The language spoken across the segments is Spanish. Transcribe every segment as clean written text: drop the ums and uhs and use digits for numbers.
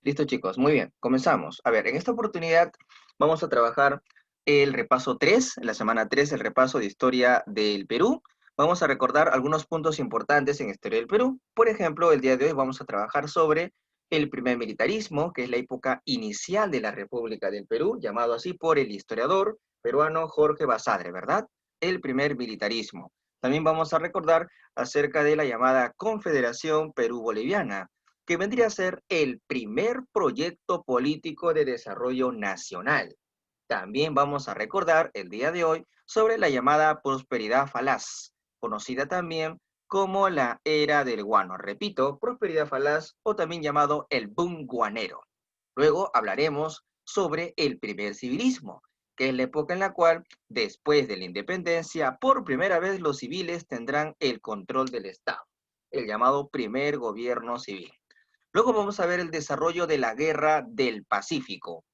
Listo, chicos. Muy bien, comenzamos. A ver, en esta oportunidad vamos a trabajar el repaso 3, la semana 3, el repaso de historia del Perú. Vamos a recordar algunos puntos importantes en historia del Perú. Por ejemplo, el día de hoy vamos a trabajar sobre el primer militarismo, que es la época inicial de la República del Perú, llamado así por el historiador peruano Jorge Basadre, ¿verdad? El primer militarismo. También vamos a recordar acerca de la llamada Confederación Perú-Boliviana, que vendría a ser el primer proyecto político de desarrollo nacional. También vamos a recordar el día de hoy sobre la llamada prosperidad falaz, conocida también como la era del guano. Repito, prosperidad falaz o también llamado el boom guanero. Luego hablaremos sobre el primer civilismo, que es la época en la cual, después de la independencia, por primera vez los civiles tendrán el control del Estado, el llamado primer gobierno civil. Luego vamos a ver el desarrollo de la Guerra del Pacífico,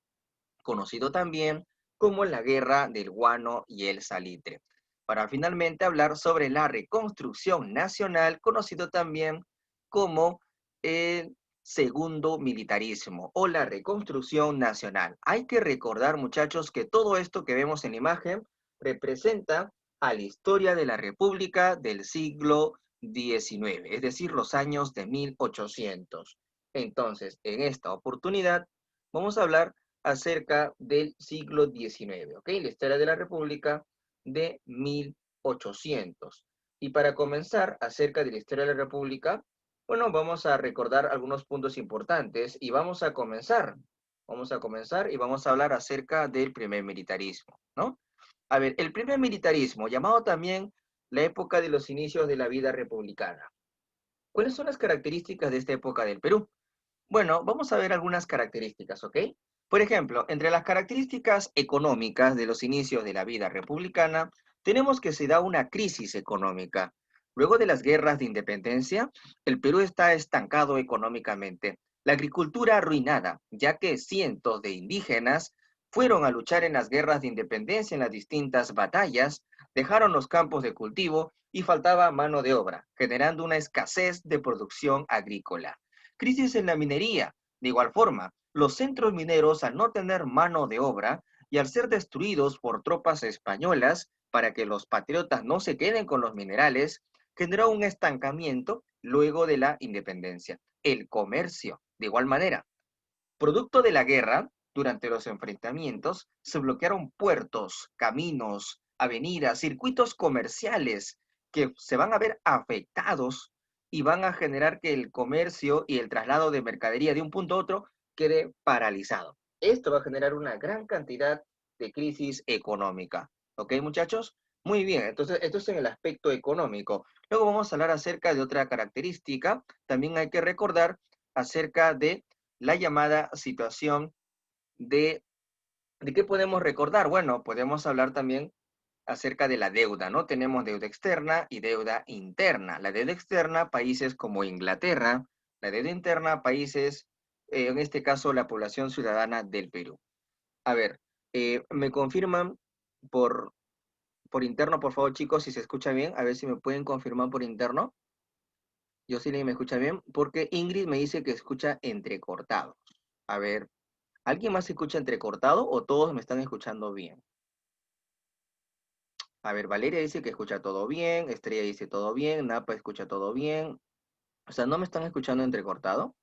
conocido también como la Guerra del Guano y el Salitre, para finalmente hablar sobre la reconstrucción nacional, conocido también como el segundo militarismo o la reconstrucción nacional. Hay que recordar, muchachos, que todo esto que vemos en la imagen representa a la historia de la República del siglo XIX, es decir, los años de 1800. Entonces, en esta oportunidad, vamos a hablar acerca del siglo XIX, ¿ok? La historia de la República de 1800. Y para comenzar acerca de la historia de la República, bueno, vamos a recordar algunos puntos importantes y vamos a comenzar. Vamos a comenzar y vamos a hablar acerca del primer militarismo, ¿no? A ver, el primer militarismo, llamado también la época de los inicios de la vida republicana. ¿Cuáles son las características de esta época del Perú? Bueno, vamos a ver algunas características, ¿ok? Por ejemplo, entre las características económicas de los inicios de la vida republicana, tenemos que se da una crisis económica. Luego de las guerras de independencia, el Perú está estancado económicamente. La agricultura arruinada, ya que cientos de indígenas fueron a luchar en las guerras de independencia en las distintas batallas, dejaron los campos de cultivo y faltaba mano de obra, generando una escasez de producción agrícola. Crisis en la minería. De igual forma, los centros mineros, al no tener mano de obra y al ser destruidos por tropas españolas para que los patriotas no se queden con los minerales, generó un estancamiento luego de la independencia. El comercio, de igual manera, producto de la guerra, durante los enfrentamientos, se bloquearon puertos, caminos, avenidas, circuitos comerciales que se van a ver afectados y van a generar que el comercio y el traslado de mercadería de un punto a otro quede paralizado. Esto va a generar una gran cantidad de crisis económica. ¿Ok, muchachos? Muy bien, entonces esto es en el aspecto económico. Luego vamos a hablar acerca de otra característica. También hay que recordar acerca de la llamada situación de, ¿de qué podemos recordar? Bueno, podemos hablar también acerca de la deuda, ¿no? Tenemos deuda externa y deuda interna. La deuda externa, países como Inglaterra; la deuda interna, países, en este caso, la población ciudadana del Perú. A ver, me confirman por, por interno, por favor, chicos, si se escucha bien. A ver si me pueden confirmar por interno. Yo sí me escucha bien, porque Ingrid me dice que escucha entrecortado. A ver, ¿alguien más se escucha entrecortado o todos me están escuchando bien? A ver, Valeria dice que escucha todo bien, Estrella dice todo bien, Napa escucha todo bien. O sea, ¿no me están escuchando entrecortado?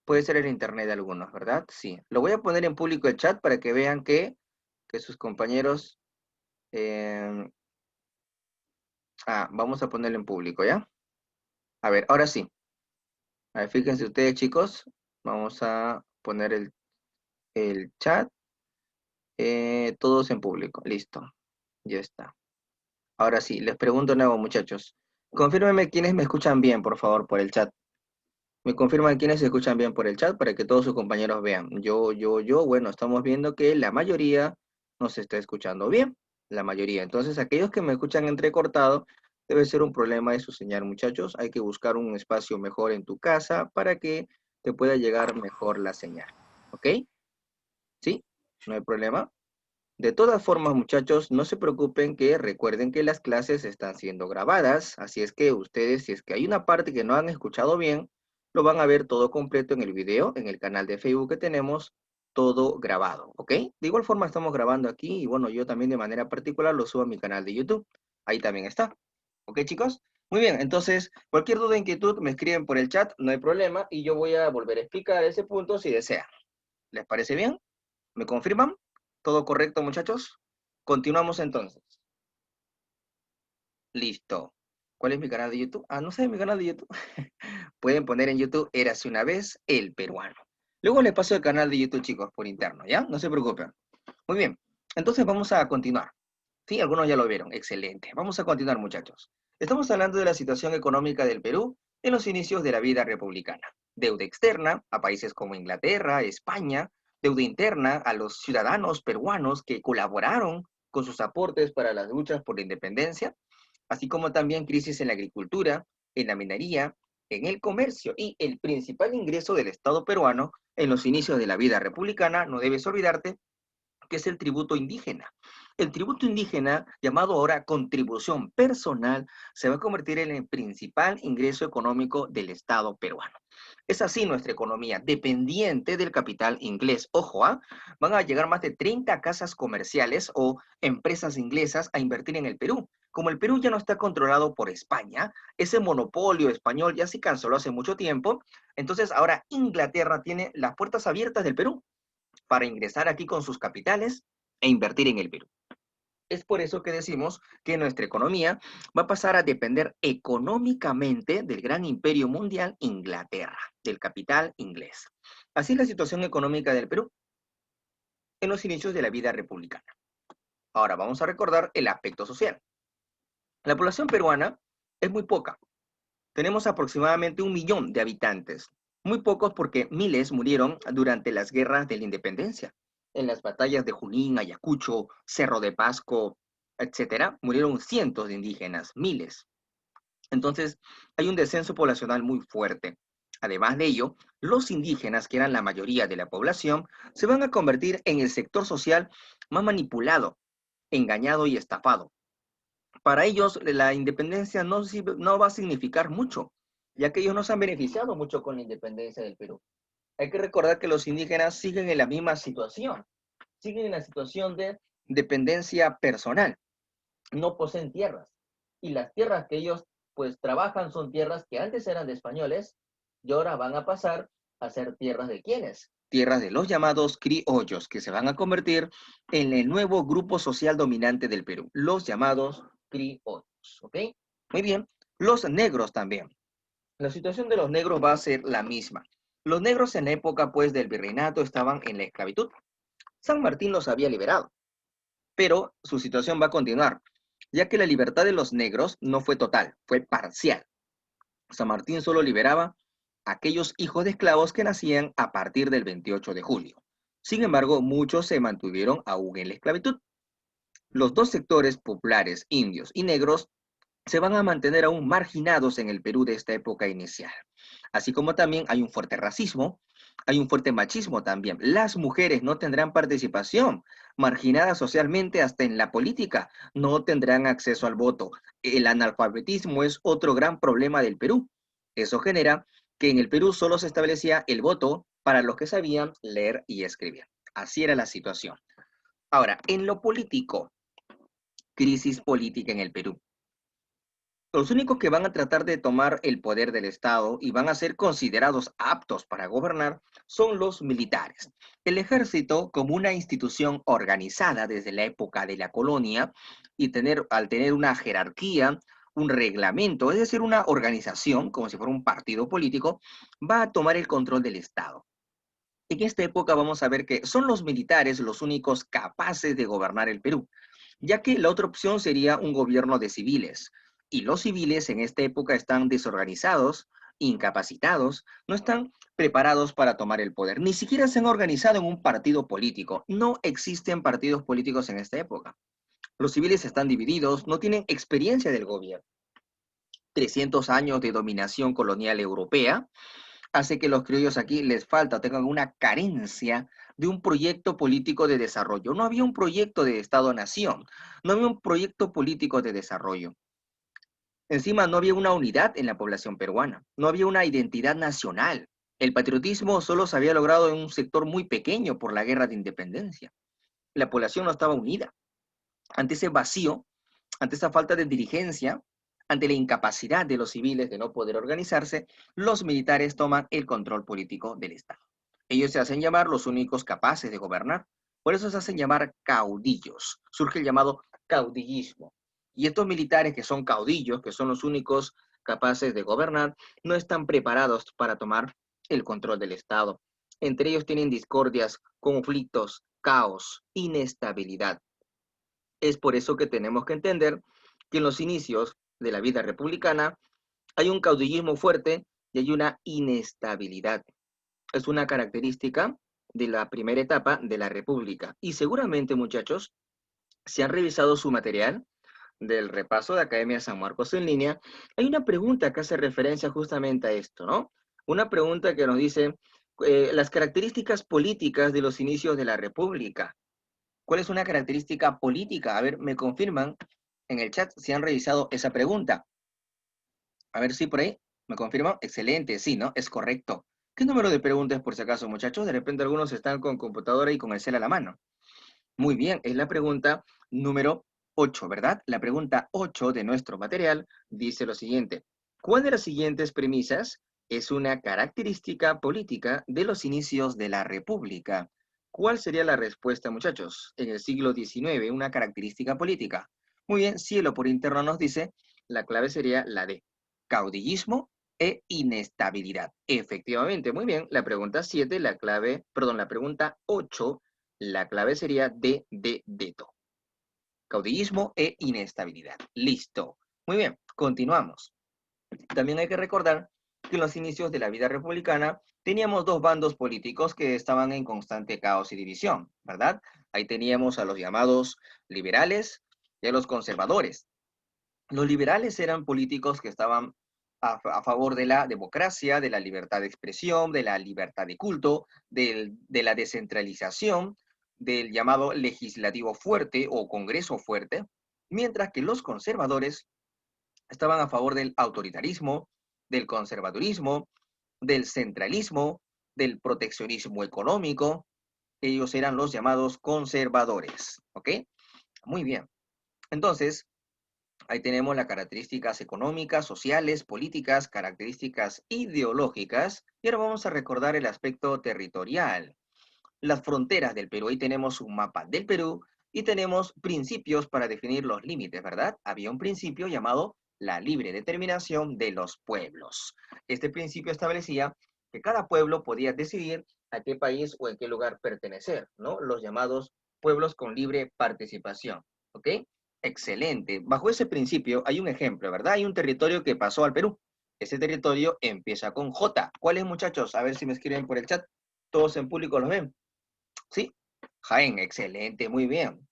Puede ser el internet de algunos, ¿verdad? Sí. Lo voy a poner en público el chat para que vean que sus compañeros... eh, vamos a ponerlo en público, ¿ya? A ver, ahora sí. A ver, fíjense ustedes, chicos. Vamos a poner el chat. Todos en público. Listo. Ya está. Ahora sí, les pregunto de nuevo, muchachos. Confírmenme quiénes me escuchan bien, por favor, por el chat. Me confirman quiénes se escuchan bien por el chat para que todos sus compañeros vean. Bueno, estamos viendo que la mayoría nos está escuchando bien. La mayoría. Entonces, aquellos que me escuchan entrecortado, debe ser un problema de su señal, muchachos. Hay que buscar un espacio mejor en tu casa para que te pueda llegar mejor la señal. ¿Ok? ¿Sí? No hay problema. De todas formas, muchachos, no se preocupen, que recuerden que las clases están siendo grabadas, así es que ustedes, si es que hay una parte que no han escuchado bien, lo van a ver todo completo en el video, en el canal de Facebook que tenemos, todo grabado, ¿ok? De igual forma estamos grabando aquí y bueno, yo también de manera particular lo subo a mi canal de YouTube. Ahí también está. ¿Ok, chicos? Muy bien, entonces, cualquier duda o inquietud me escriben por el chat, no hay problema, y yo voy a volver a explicar ese punto si desean. ¿Les parece bien? ¿Me confirman? ¿Todo correcto, muchachos? Continuamos entonces. Listo. ¿Cuál es mi canal de YouTube? Ah, no sé mi canal de YouTube. Pueden poner en YouTube Érase una vez el peruano. Luego les paso el canal de YouTube, chicos, por interno, ¿ya? No se preocupen. Muy bien. Entonces vamos a continuar. Sí, algunos ya lo vieron. Excelente. Vamos a continuar, muchachos. Estamos hablando de la situación económica del Perú en los inicios de la vida republicana. Deuda externa a países como Inglaterra, España, deuda interna a los ciudadanos peruanos que colaboraron con sus aportes para las luchas por la independencia, así como también crisis en la agricultura, en la minería, en el comercio y el principal ingreso del Estado peruano en los inicios de la vida republicana, no debes olvidarte, que es el tributo indígena. El tributo indígena, llamado ahora contribución personal, se va a convertir en el principal ingreso económico del Estado peruano. Es así nuestra economía, dependiente del capital inglés. Ojo, van a llegar más de 30 casas comerciales o empresas inglesas a invertir en el Perú. Como el Perú ya no está controlado por España, ese monopolio español ya se canceló hace mucho tiempo, entonces ahora Inglaterra tiene las puertas abiertas del Perú para ingresar aquí con sus capitales e invertir en el Perú. Es por eso que decimos que nuestra economía va a pasar a depender económicamente del gran imperio mundial Inglaterra, del capital inglés. Así es la situación económica del Perú en los inicios de la vida republicana. Ahora vamos a recordar el aspecto social. La población peruana es muy poca. Tenemos aproximadamente 1 millón de habitantes. Muy pocos porque miles murieron durante las guerras de la independencia. En las batallas de Junín, Ayacucho, Cerro de Pasco, etcétera, murieron cientos de indígenas, miles. Entonces, hay un descenso poblacional muy fuerte. Además de ello, los indígenas, que eran la mayoría de la población, se van a convertir en el sector social más manipulado, engañado y estafado. Para ellos la independencia no va a significar mucho, ya que ellos no se han beneficiado mucho con la independencia del Perú. Hay que recordar que los indígenas siguen en la misma situación, siguen en la situación de dependencia personal, no poseen tierras. Y las tierras que ellos pues trabajan son tierras que antes eran de españoles y ahora van a pasar a ser tierras de ¿quiénes? Tierras de los llamados criollos, que se van a convertir en el nuevo grupo social dominante del Perú, los llamados criollos, ¿ok? Muy bien, los negros también. La situación de los negros va a ser la misma. Los negros en la época pues del virreinato estaban en la esclavitud. San Martín los había liberado, pero su situación va a continuar, ya que la libertad de los negros no fue total, fue parcial. San Martín solo liberaba a aquellos hijos de esclavos que nacían a partir del 28 de julio. Sin embargo, muchos se mantuvieron aún en la esclavitud. Los dos sectores populares, indios y negros, se van a mantener aún marginados en el Perú de esta época inicial. Así como también hay un fuerte racismo, hay un fuerte machismo también. Las mujeres no tendrán participación, marginadas socialmente hasta en la política, no tendrán acceso al voto. El analfabetismo es otro gran problema del Perú. Eso genera que en el Perú solo se establecía el voto para los que sabían leer y escribir. Así era la situación. Ahora, en lo político, crisis política en el Perú. Los únicos que van a tratar de tomar el poder del Estado y van a ser considerados aptos para gobernar son los militares. El ejército, como una institución organizada desde la época de la colonia y al tener una jerarquía, un reglamento, es decir, una organización, como si fuera un partido político, va a tomar el control del Estado. En esta época vamos a ver que son los militares los únicos capaces de gobernar el Perú, ya que la otra opción sería un gobierno de civiles. Y los civiles en esta época están desorganizados, incapacitados, no están preparados para tomar el poder, ni siquiera se han organizado en un partido político. No existen partidos políticos en esta época. Los civiles están divididos, no tienen experiencia del gobierno. 300 años de dominación colonial europea hace que los criollos aquí les falta, tengan una carencia de un proyecto político de desarrollo. No había un proyecto de Estado-nación, no había un proyecto político de desarrollo. Encima no había una unidad en la población peruana, no había una identidad nacional. El patriotismo solo se había logrado en un sector muy pequeño por la guerra de independencia. La población no estaba unida. Ante ese vacío, ante esa falta de dirigencia, ante la incapacidad de los civiles de no poder organizarse, los militares toman el control político del Estado. Ellos se hacen llamar los únicos capaces de gobernar. Por eso se hacen llamar caudillos. Surge el llamado caudillismo. Y estos militares que son caudillos, que son los únicos capaces de gobernar, no están preparados para tomar el control del Estado. Entre ellos tienen discordias, conflictos, caos, inestabilidad. Es por eso que tenemos que entender que en los inicios de la vida republicana hay un caudillismo fuerte y hay una inestabilidad. Es una característica de la primera etapa de la República. Y seguramente, muchachos, si han revisado su material del repaso de Academia San Marcos en línea, hay una pregunta que hace referencia justamente a esto, ¿no? Una pregunta que nos dice las características políticas de los inicios de la República. ¿Cuál es una característica política? A ver, me confirman en el chat si han revisado esa pregunta. A ver si por ahí me confirman. Excelente, sí, ¿no? Es correcto. ¿Qué número de preguntas por si acaso, muchachos? De repente algunos están con computadora y con el cel a la mano. Muy bien, es la pregunta número 8, ¿verdad? La pregunta 8 de nuestro material dice lo siguiente. ¿Cuál de las siguientes premisas es una característica política de los inicios de la República? ¿Cuál sería la respuesta, muchachos? En el siglo XIX, una característica política. Muy bien, Cielo por interno nos dice, la clave sería la D, caudillismo e inestabilidad. Efectivamente, muy bien, la pregunta 7, la pregunta 8, la clave sería D de dedo. Caudillismo e inestabilidad. Listo. Muy bien, continuamos. También hay que recordar que en los inicios de la vida republicana teníamos dos bandos políticos que estaban en constante caos y división, ¿verdad? Ahí teníamos a los llamados liberales y a los conservadores. Los liberales eran políticos que estaban a favor de la democracia, de la libertad de expresión, de la libertad de culto, de la descentralización, del llamado legislativo fuerte o congreso fuerte, mientras que los conservadores estaban a favor del autoritarismo, del conservadurismo, del centralismo, del proteccionismo económico. Ellos eran los llamados conservadores, ¿ok? Muy bien. Entonces, ahí tenemos las características económicas, sociales, políticas, características ideológicas. Y ahora vamos a recordar el aspecto territorial. Las fronteras del Perú. Ahí tenemos un mapa del Perú y tenemos principios para definir los límites, ¿verdad? Había un principio llamado la libre determinación de los pueblos. Este principio establecía que cada pueblo podía decidir a qué país o en qué lugar pertenecer, ¿no? Los llamados pueblos con libre participación, ¿ok? Excelente. Bajo ese principio hay un ejemplo, ¿verdad? Hay un territorio que pasó al Perú. Ese territorio empieza con J. ¿Cuál es, muchachos? A ver si me escriben por el chat. Todos en público los ven. Sí, Jaén, excelente, muy bien.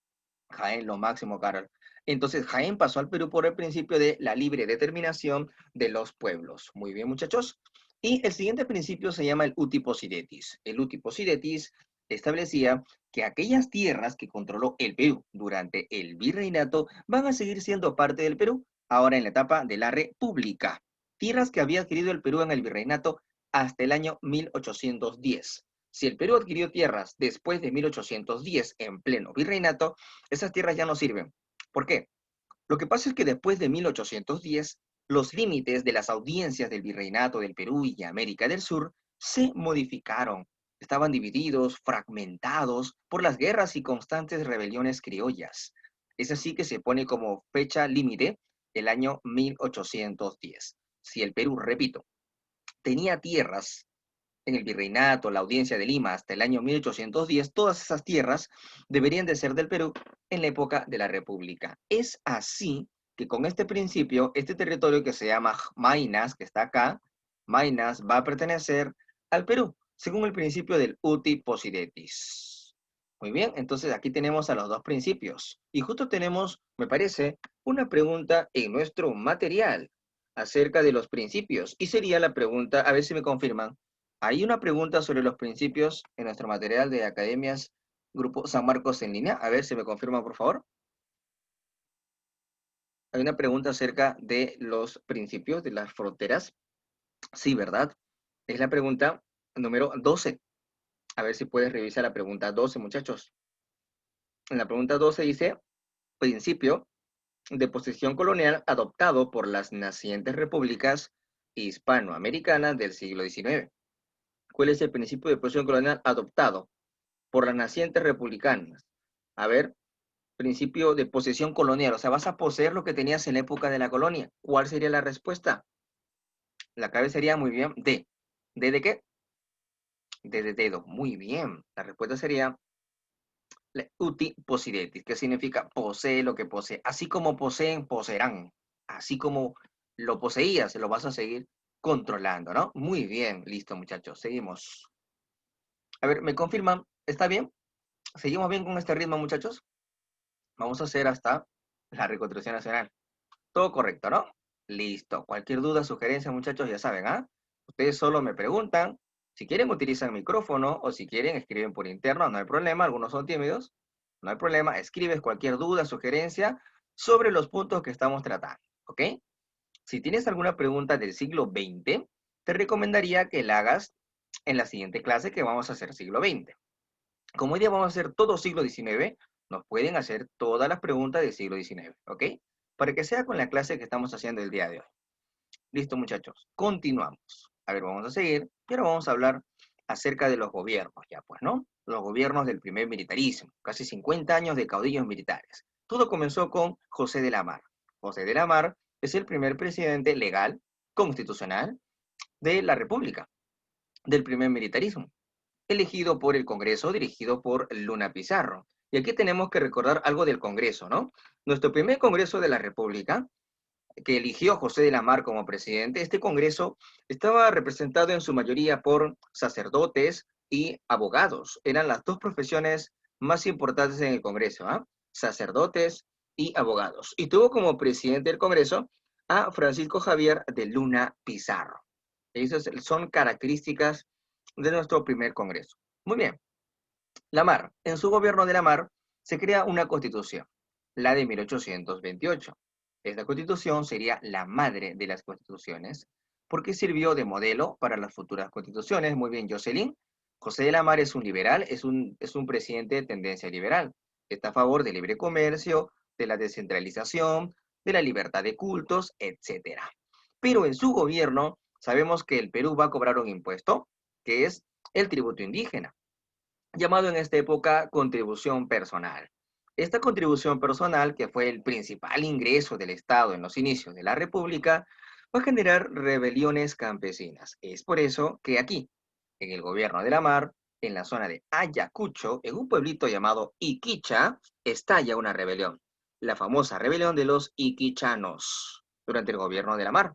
Jaén, lo máximo, Carol. Entonces, Jaén pasó al Perú por el principio de la libre determinación de los pueblos. Muy bien, muchachos. Y el siguiente principio se llama el uti possidetis. El uti possidetis establecía que aquellas tierras que controló el Perú durante el virreinato van a seguir siendo parte del Perú, ahora en la etapa de la República. Tierras que había adquirido el Perú en el virreinato hasta el año 1810. Si el Perú adquirió tierras después de 1810 en pleno virreinato, esas tierras ya no sirven. ¿Por qué? Lo que pasa es que después de 1810, los límites de las audiencias del virreinato del Perú y América del Sur se modificaron. Estaban divididos, fragmentados por las guerras y constantes rebeliones criollas. Es así que se pone como fecha límite el año 1810. Si el Perú, repito, tenía tierras en el virreinato, la audiencia de Lima hasta el año 1810, todas esas tierras deberían de ser del Perú en la época de la República. Es así que con este principio, este territorio que se llama Maynas, que está acá, Maynas va a pertenecer al Perú, según el principio del uti possidetis. Muy bien, entonces aquí tenemos a los dos principios. Y justo tenemos, me parece, una pregunta en nuestro material acerca de los principios. Y sería la pregunta, a ver si me confirman, hay una pregunta sobre los principios en nuestro material de academias Grupo San Marcos en línea. A ver si me confirma, por favor. Hay una pregunta acerca de los principios de las fronteras. Sí, ¿verdad? Es la pregunta número 12. A ver si puedes revisar la pregunta 12, muchachos. En la pregunta 12 dice, principio de posesión colonial adoptado por las nacientes repúblicas hispanoamericanas del siglo XIX. ¿Cuál es el principio de posesión colonial adoptado por las nacientes republicanas? A ver, principio de posesión colonial, o sea, vas a poseer lo que tenías en la época de la colonia. ¿Cuál sería la respuesta? La clave sería muy bien D. ¿D de qué? D de dedo. Muy bien. La respuesta sería uti possidetis, que significa posee lo que posee. Así como poseen, poseerán. Así como lo poseías, lo vas a seguir controlando, ¿no? Muy bien, listo, muchachos. Seguimos. A ver, ¿me confirman? ¿Está bien? ¿Seguimos bien con este ritmo, muchachos? Vamos a hacer hasta la reconstrucción nacional. Todo correcto, ¿no? Listo. Cualquier duda, sugerencia, muchachos, ya saben, ¿ah? Ustedes solo me preguntan. Si quieren, utilizan micrófono o si quieren, escriben por interno, no hay problema. Algunos son tímidos, no hay problema. Escribes cualquier duda, sugerencia sobre los puntos que estamos tratando, ¿ok? Si tienes alguna pregunta del siglo XX, te recomendaría que la hagas en la siguiente clase que vamos a hacer siglo XX. Como hoy día vamos a hacer todo siglo XIX, nos pueden hacer todas las preguntas del siglo XIX, ¿ok? Para que sea con la clase que estamos haciendo el día de hoy. Listo, muchachos. Continuamos. A ver, vamos a seguir. Y ahora vamos a hablar acerca de los gobiernos, ya pues, ¿no? Los gobiernos del primer militarismo. Casi 50 años de caudillos militares. Todo comenzó con José de la Mar. José de la Mar es el primer presidente legal, constitucional, de la República, del primer militarismo, elegido por el Congreso, dirigido por Luna Pizarro. Y aquí tenemos que recordar algo del Congreso, ¿no? Nuestro primer Congreso de la República, que eligió José de la Mar como presidente, este Congreso estaba representado en su mayoría por sacerdotes y abogados. Eran las dos profesiones más importantes en el Congreso, ¿ah? Sacerdotes y abogados. Y tuvo como presidente del Congreso a Francisco Javier de Luna Pizarro. Esas son características de nuestro primer Congreso. Muy bien. La Mar. En su gobierno de la Mar se crea una constitución, la de 1828. Esta constitución sería la madre de las constituciones porque sirvió de modelo para las futuras constituciones. Muy bien, Jocelyn. José de la Mar es un liberal, es un presidente de tendencia liberal. Está a favor del libre comercio, de la descentralización, de la libertad de cultos, etcétera. Pero en su gobierno sabemos que el Perú va a cobrar un impuesto, que es el tributo indígena, llamado en esta época contribución personal. Esta contribución personal, que fue el principal ingreso del Estado en los inicios de la República, va a generar rebeliones campesinas. Es por eso que aquí, en el gobierno de la Mar, en la zona de Ayacucho, en un pueblito llamado Iquicha, estalla una rebelión, la famosa rebelión de los iquichanos, durante el gobierno de la Mar.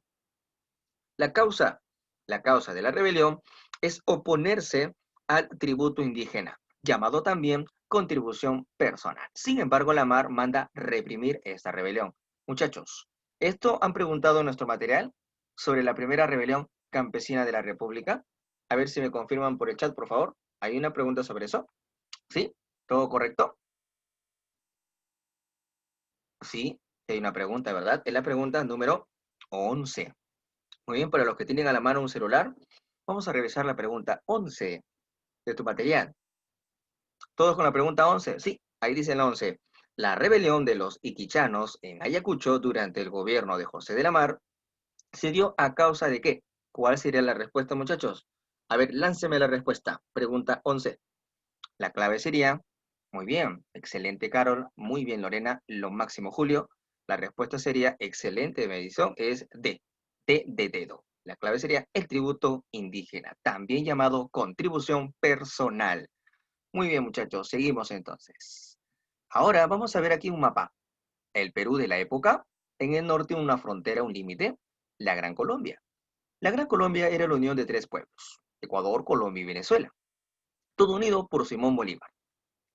La causa, la causa de la rebelión es oponerse al tributo indígena, llamado también contribución personal. Sin embargo, la Mar manda reprimir esta rebelión. Muchachos, ¿esto han preguntado en nuestro material sobre la primera rebelión campesina de la República? A ver si me confirman por el chat, por favor. ¿Hay una pregunta sobre eso? ¿Sí? ¿Todo correcto? Sí, hay una pregunta, ¿verdad? Es la pregunta número 11. Muy bien, para los que tienen a la mano un celular, vamos a revisar la pregunta 11 de tu material. ¿Todos con la pregunta 11? Sí, ahí dice la 11. La rebelión de los iquichanos en Ayacucho durante el gobierno de José de la Mar se dio a causa de qué. ¿Cuál sería la respuesta, muchachos? A ver, lánceme la respuesta. Pregunta 11. La clave sería, muy bien, excelente Carol, muy bien Lorena, lo máximo Julio. La respuesta sería, excelente medición, es D, D de dedo. La clave sería el tributo indígena, también llamado contribución personal. Muy bien muchachos, seguimos entonces. Ahora vamos a ver aquí un mapa. El Perú de la época, en el norte una frontera, un límite, la Gran Colombia. La Gran Colombia era la unión de tres pueblos, Ecuador, Colombia y Venezuela, todo unido por Simón Bolívar.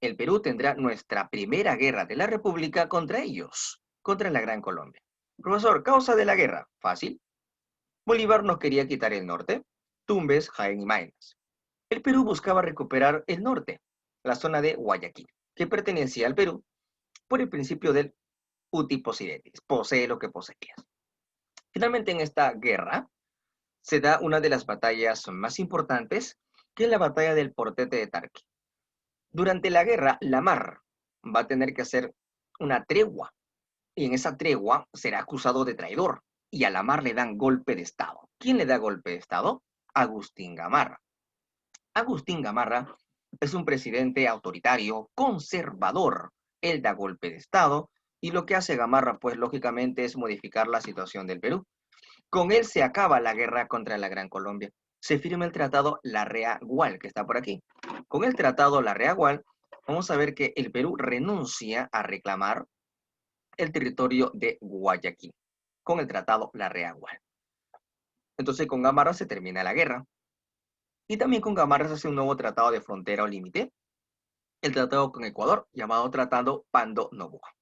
El Perú tendrá nuestra primera guerra de la República contra ellos, contra la Gran Colombia. Profesor, causa de la guerra. Fácil. Bolívar nos quería quitar el norte, Tumbes, Jaén y Maynas. El Perú buscaba recuperar el norte, la zona de Guayaquil, que pertenecía al Perú por el principio del uti possidetis, posee lo que poseías. Finalmente, en esta guerra se da una de las batallas más importantes, que es la batalla del Portete de Tarqui. Durante la guerra, la mar va a tener que hacer una tregua, y en esa tregua será acusado de traidor, y a la mar le dan golpe de Estado. ¿Quién le da golpe de Estado? Agustín Gamarra. Agustín Gamarra es un presidente autoritario, conservador. Él da golpe de Estado, y lo que hace Gamarra, pues lógicamente, es modificar la situación del Perú. Con él se acaba la guerra contra la Gran Colombia. Se firma el tratado Larrea-Gual, que está por aquí. Con el tratado Larrea-Gual, vamos a ver que el Perú renuncia a reclamar el territorio de Guayaquil, con el tratado Larrea-Gual. Entonces, con Gamarra se termina la guerra. Y también con Gamarra se hace un nuevo tratado de frontera o límite, el tratado con Ecuador, llamado Tratado Pando-Noboa.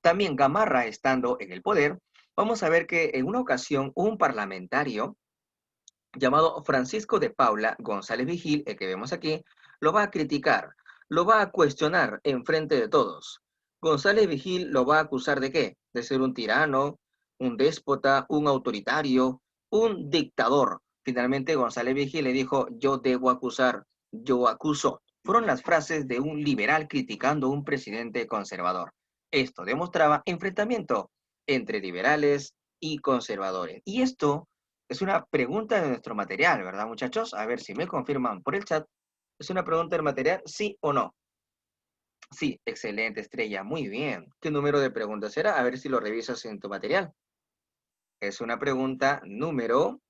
También Gamarra, estando en el poder, vamos a ver que en una ocasión un parlamentario llamado Francisco de Paula González Vigil, el que vemos aquí, lo va a criticar, lo va a cuestionar en frente de todos. González Vigil lo va a acusar ¿de qué? De ser un tirano, un déspota, un autoritario, un dictador. Finalmente González Vigil le dijo, yo debo acusar, yo acuso. Fueron las frases de un liberal criticando a un presidente conservador. Esto demostraba enfrentamiento entre liberales y conservadores. Y esto es una pregunta de nuestro material, ¿verdad, muchachos? A ver si me confirman por el chat. ¿Es una pregunta del material, sí o no? Sí, excelente, Estrella. Muy bien. ¿Qué número de preguntas será? A ver si lo revisas en tu material. Es una pregunta número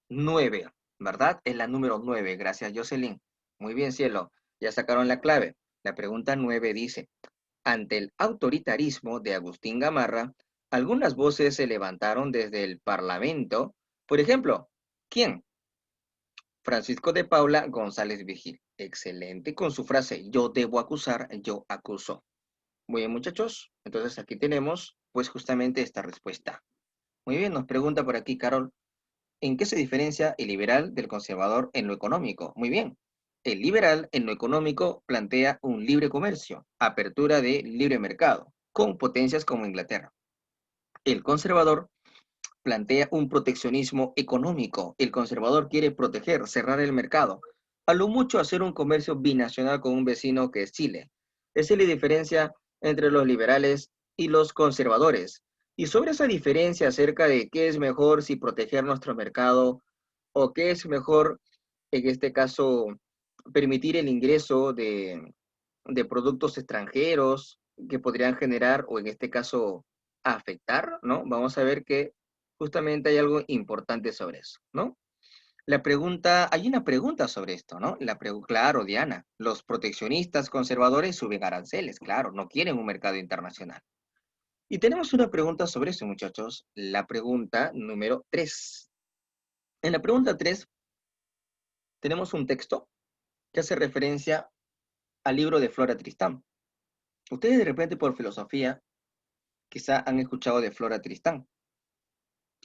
9, ¿verdad? Es la número 9. Gracias, Jocelyn. Muy bien, cielo. Ya sacaron la clave. La pregunta 9 dice, ante el autoritarismo de Agustín Gamarra, algunas voces se levantaron desde el Parlamento. Por ejemplo, ¿quién? Francisco de Paula González Vigil. Excelente con su frase, yo debo acusar, yo acuso. Muy bien, muchachos. Entonces aquí tenemos, pues justamente esta respuesta. Muy bien, nos pregunta por aquí, Carol, ¿en qué se diferencia el liberal del conservador en lo económico? Muy bien. El liberal en lo económico plantea un libre comercio, apertura de libre mercado, con potencias como Inglaterra. El conservador plantea un proteccionismo económico. El conservador quiere proteger, cerrar el mercado, a lo mucho hacer un comercio binacional con un vecino que es Chile. Esa es la diferencia entre los liberales y los conservadores. Y sobre esa diferencia acerca de qué es mejor si proteger nuestro mercado o qué es mejor, en este caso, permitir el ingreso de productos extranjeros que podrían generar o en este caso afectar, ¿no? Vamos a ver que justamente hay algo importante sobre eso, ¿no? La pregunta, hay una pregunta sobre esto, ¿no? Claro, Diana, los proteccionistas conservadores suben aranceles, claro, no quieren un mercado internacional. Y tenemos una pregunta sobre eso, muchachos, la pregunta número 3. En la pregunta 3 tenemos un texto que hace referencia al libro de Flora Tristán. Ustedes de repente por filosofía quizá han escuchado de Flora Tristán,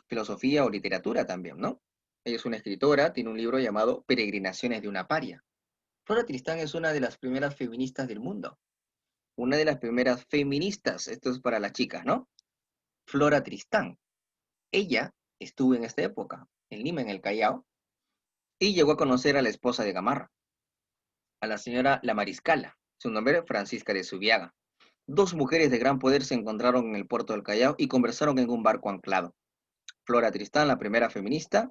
filosofía o literatura también, ¿no? Ella es una escritora, tiene un libro llamado Peregrinaciones de una paria. Flora Tristán es una de las primeras feministas del mundo, una de las primeras feministas, esto es para las chicas, ¿no? Flora Tristán. Ella estuvo en esta época, en Lima, en el Callao, y llegó a conocer a la esposa de Gamarra, a la señora La Mariscala, su nombre Francisca de Subiaga. Dos mujeres de gran poder se encontraron en el puerto del Callao y conversaron en un barco anclado. Flora Tristán, la primera feminista,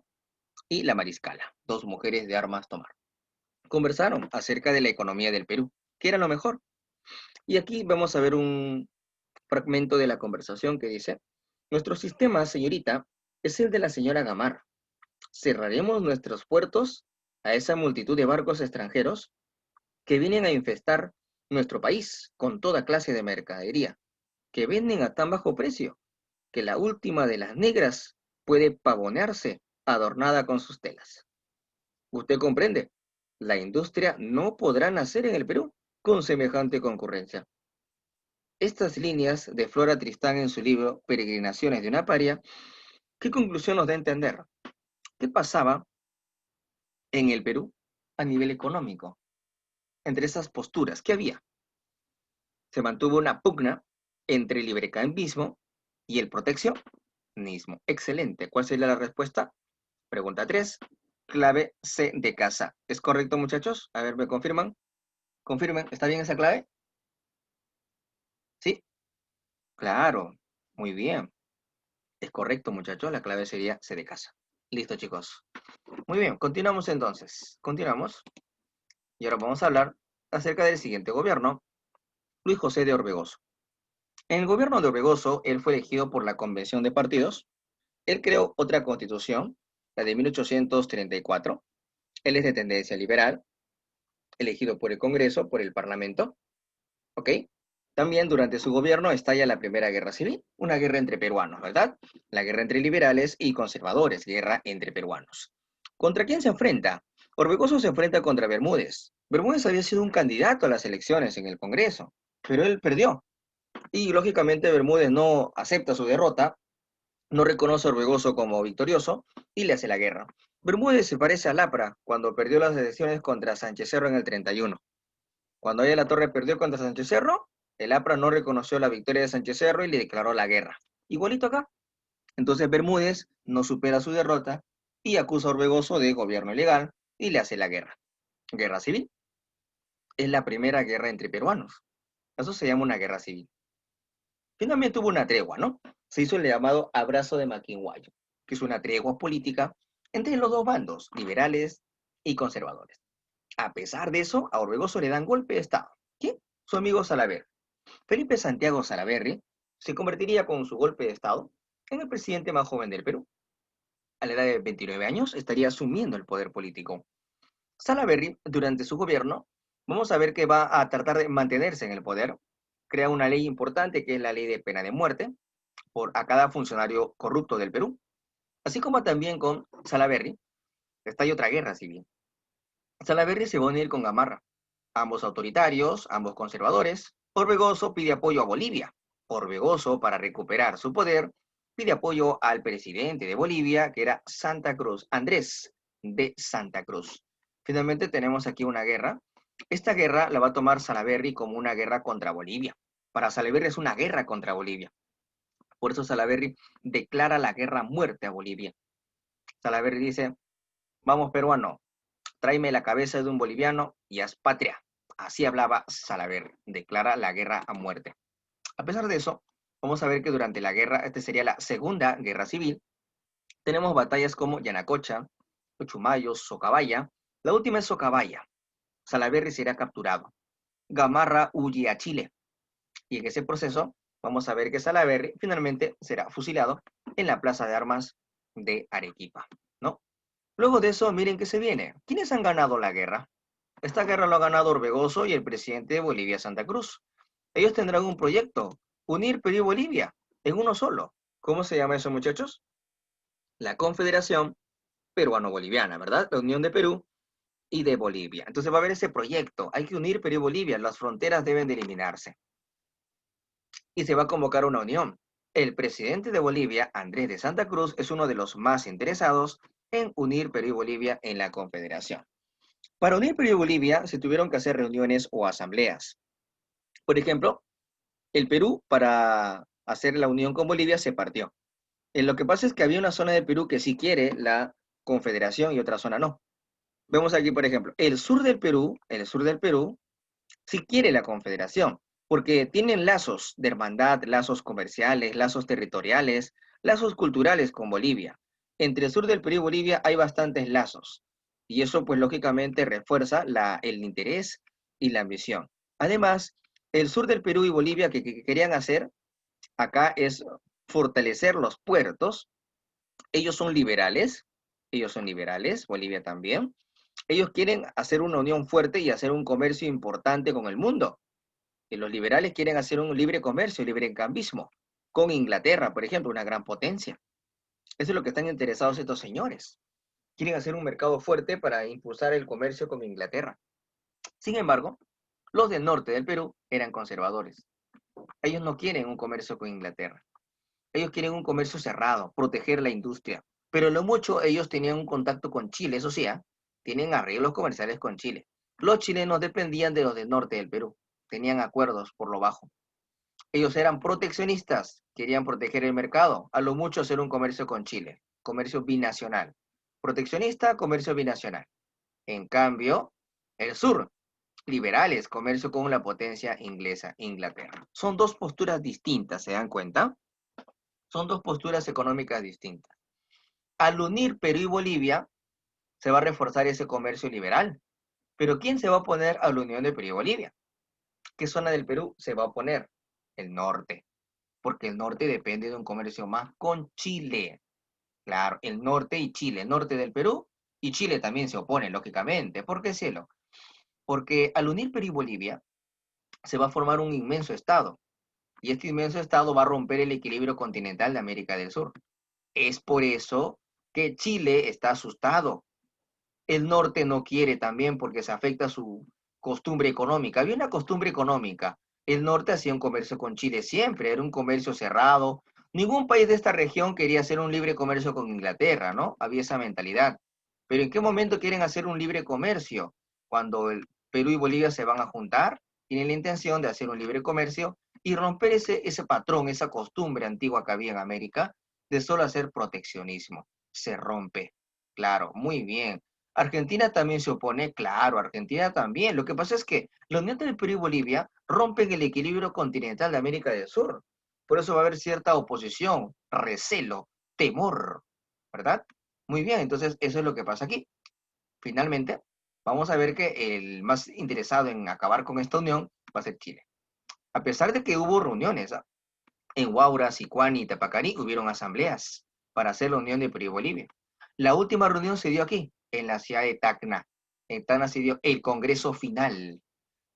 y La Mariscala, dos mujeres de armas tomar. Conversaron acerca de la economía del Perú, que era lo mejor. Y aquí vamos a ver un fragmento de la conversación que dice, nuestro sistema, señorita, es el de la señora Gamarra. Cerraremos nuestros puertos a esa multitud de barcos extranjeros que vienen a infestar nuestro país con toda clase de mercadería, que venden a tan bajo precio que la última de las negras puede pavonearse adornada con sus telas. Usted comprende, la industria no podrá nacer en el Perú con semejante concurrencia. Estas líneas de Flora Tristán en su libro Peregrinaciones de una paria, ¿qué conclusión nos da a entender? ¿Qué pasaba en el Perú a nivel económico? Entre esas posturas, ¿qué había? Se mantuvo una pugna entre el librecambismo y el proteccionismo. Excelente. ¿Cuál sería la respuesta? Pregunta 3. Clave C de casa. ¿Es correcto, muchachos? A ver, ¿me confirman? Confirmen. ¿Está bien esa clave? ¿Sí? Claro. Muy bien. Es correcto, muchachos. La clave sería C de casa. Listo, chicos. Muy bien. Continuamos entonces. Continuamos. Y ahora vamos a hablar acerca del siguiente gobierno, Luis José de Orbegoso. En el gobierno de Orbegoso, él fue elegido por la Convención de Partidos. Él creó otra constitución, la de 1834. Él es de tendencia liberal, elegido por el Congreso, por el Parlamento. ¿Ok? También durante su gobierno estalla la Primera Guerra Civil, una guerra entre peruanos, ¿verdad? La guerra entre liberales y conservadores, guerra entre peruanos. ¿Contra quién se enfrenta? Orbegoso se enfrenta contra Bermúdez. Bermúdez había sido un candidato a las elecciones en el Congreso, pero él perdió. Y lógicamente Bermúdez no acepta su derrota, no reconoce a Orbegoso como victorioso y le hace la guerra. Bermúdez se parece a Lapra cuando perdió las elecciones contra Sánchez Cerro en el 31. Cuando ella la Torre perdió contra Sánchez Cerro, el APRA no reconoció la victoria de Sánchez Cerro y le declaró la guerra. Igualito acá. Entonces Bermúdez no supera su derrota y acusa a Orbegoso de gobierno ilegal y le hace la guerra. Guerra civil. Es la primera guerra entre peruanos. Eso se llama una guerra civil. Finalmente hubo una tregua, ¿no? Se hizo el llamado Abrazo de Maquinguayo, que es una tregua política entre los dos bandos, liberales y conservadores. A pesar de eso, a Orbegoso le dan golpe de Estado. ¿Quién? Su amigo Salaverry. Felipe Santiago Salaverry se convertiría con su golpe de Estado en el presidente más joven del Perú. A la edad de 29 años estaría asumiendo el poder político. Salaverry, durante su gobierno, vamos a ver que va a tratar de mantenerse en el poder. Crea una ley importante que es la ley de pena de muerte a cada funcionario corrupto del Perú. Así como también con Salaverry, estalla otra guerra civil. Salaverry se va a unir con Gamarra, ambos autoritarios, ambos conservadores. Orbegoso pide apoyo a Bolivia. Orbegoso, para recuperar su poder, pide apoyo al presidente de Bolivia, que era Santa Cruz, Andrés de Santa Cruz. Finalmente tenemos aquí una guerra. Esta guerra la va a tomar Salaverry como una guerra contra Bolivia. Para Salaverry es una guerra contra Bolivia. Por eso Salaverry declara la guerra a muerte a Bolivia. Salaverry dice, vamos peruano, tráeme la cabeza de un boliviano y haz patria. Así hablaba Salaverry, declara la guerra a muerte. A pesar de eso, vamos a ver que durante la guerra, esta sería la segunda guerra civil, tenemos batallas como Yanacocha, Uchumayo, Socabaya. La última es Socabaya. Salaverry será capturado. Gamarra huye a Chile. Y en ese proceso, vamos a ver que Salaverry finalmente será fusilado en la plaza de armas de Arequipa, ¿no? Luego de eso, miren qué se viene. ¿Quiénes han ganado la guerra? Esta guerra lo ha ganado Orbegoso y el presidente de Bolivia, Santa Cruz. Ellos tendrán un proyecto, unir Perú y Bolivia en uno solo. ¿Cómo se llama eso, muchachos? La Confederación Peruano-Boliviana, ¿verdad? La unión de Perú y de Bolivia. Entonces va a haber ese proyecto. Hay que unir Perú y Bolivia. Las fronteras deben de eliminarse. Y se va a convocar una unión. El presidente de Bolivia, Andrés de Santa Cruz, es uno de los más interesados en unir Perú y Bolivia en la Confederación. Para unir Perú y Bolivia se tuvieron que hacer reuniones o asambleas. Por ejemplo, el Perú, para hacer la unión con Bolivia, se partió. Lo que pasa es que había una zona del Perú que sí quiere la confederación y otra zona no. Vemos aquí, por ejemplo, el sur del Perú sí quiere la confederación, porque tienen lazos de hermandad, lazos comerciales, lazos territoriales, lazos culturales con Bolivia. Entre el sur del Perú y Bolivia hay bastantes lazos, y eso pues lógicamente refuerza el interés y la ambición. Además, el sur del Perú y Bolivia que querían hacer acá es fortalecer los puertos. Ellos son liberales, Bolivia también. Ellos quieren hacer una unión fuerte y hacer un comercio importante con el mundo. Y los liberales quieren hacer un libre comercio, libre encambismo, con Inglaterra, por ejemplo, una gran potencia. Eso es lo que están interesados estos señores. Quieren hacer un mercado fuerte para impulsar el comercio con Inglaterra. Sin embargo, los del norte del Perú eran conservadores. Ellos no quieren un comercio con Inglaterra. Ellos quieren un comercio cerrado, proteger la industria. Pero lo mucho ellos tenían un contacto con Chile, eso sí, tienen arreglos comerciales con Chile. Los chilenos dependían de los del norte del Perú. Tenían acuerdos por lo bajo. Ellos eran proteccionistas, querían proteger el mercado, a lo mucho hacer un comercio con Chile, comercio binacional. Proteccionista, comercio binacional. En cambio, el sur, liberales, comercio con la potencia inglesa, Inglaterra. Son dos posturas distintas, ¿se dan cuenta? Son dos posturas económicas distintas. Al unir Perú y Bolivia, se va a reforzar ese comercio liberal. Pero ¿quién se va a oponer a la unión de Perú y Bolivia? ¿Qué zona del Perú se va a oponer? El norte, porque el norte depende de un comercio más con Chile. Claro, el norte y Chile, el norte del Perú y Chile también se opone, lógicamente. ¿Por qué, cielo? Porque al unir Perú y Bolivia, se va a formar un inmenso estado, y este inmenso estado va a romper el equilibrio continental de América del Sur. Es por eso que Chile está asustado. El norte no quiere también porque se afecta su costumbre económica. Había una costumbre económica. El norte hacía un comercio con Chile siempre, era un comercio cerrado. Ningún país de esta región quería hacer un libre comercio con Inglaterra, ¿no? Había esa mentalidad. Pero ¿en qué momento quieren hacer un libre comercio? Cuando el Perú y Bolivia se van a juntar, tienen la intención de hacer un libre comercio y romper ese patrón, esa costumbre antigua que había en América de solo hacer proteccionismo. Se rompe. Claro, muy bien. Argentina también se opone, claro, Argentina también. Lo que pasa es que la unión del Perú y Bolivia rompen el equilibrio continental de América del Sur. Por eso va a haber cierta oposición, recelo, temor, ¿verdad? Muy bien, entonces eso es lo que pasa aquí. Finalmente, vamos a ver que el más interesado en acabar con esta unión va a ser Chile. A pesar de que hubo reuniones, en Huaura, Sicuani y Tapacarí hubieron asambleas para hacer la unión de Perú y Bolivia. La última reunión se dio aquí, en la ciudad de Tacna. En Tacna se dio el Congreso Final,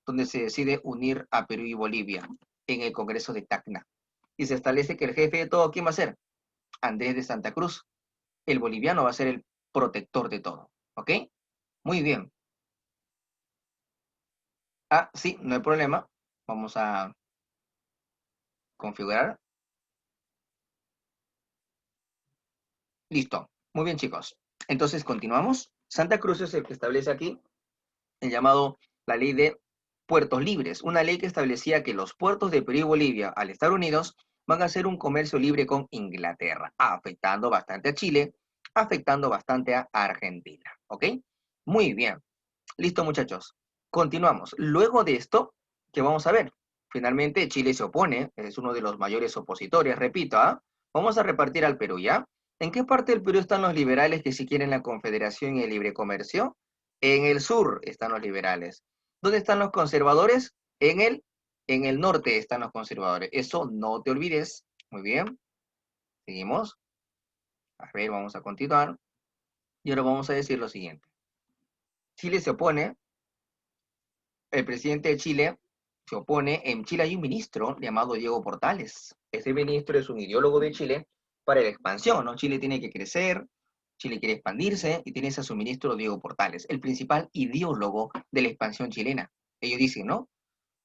donde se decide unir a Perú y Bolivia en el Congreso de Tacna. Y se establece que el jefe de todo, ¿quién va a ser? Andrés de Santa Cruz. El boliviano va a ser el protector de todo. ¿Ok? Muy bien. Ah, sí, no hay problema. Vamos a configurar. Listo. Muy bien, chicos. Entonces, continuamos. Santa Cruz es el que establece aquí el llamado la ley de puertos libres, una ley que establecía que los puertos de Perú y Bolivia, al estar unidos, van a hacer un comercio libre con Inglaterra, afectando bastante a Chile, afectando bastante a Argentina. ¿Ok? Muy bien. Listo, muchachos. Continuamos. Luego de esto, ¿qué vamos a ver? Finalmente, Chile se opone, es uno de los mayores opositores, repito, ¿ah? Vamos a repartir al Perú, ¿ya? ¿En qué parte del Perú están los liberales que sí quieren la confederación y el libre comercio? En el sur están los liberales. ¿Dónde están los conservadores? En el norte están los conservadores. Eso no te olvides. Muy bien. Seguimos. A ver, vamos a continuar. Y ahora vamos a decir lo siguiente. Chile se opone, el presidente de Chile se opone. En Chile hay un ministro llamado Diego Portales. Ese ministro es un ideólogo de Chile para la expansión, ¿no? Chile tiene que crecer, Chile quiere expandirse y tienes a su ministro Diego Portales, el principal ideólogo de la expansión chilena. Ellos dicen, ¿no?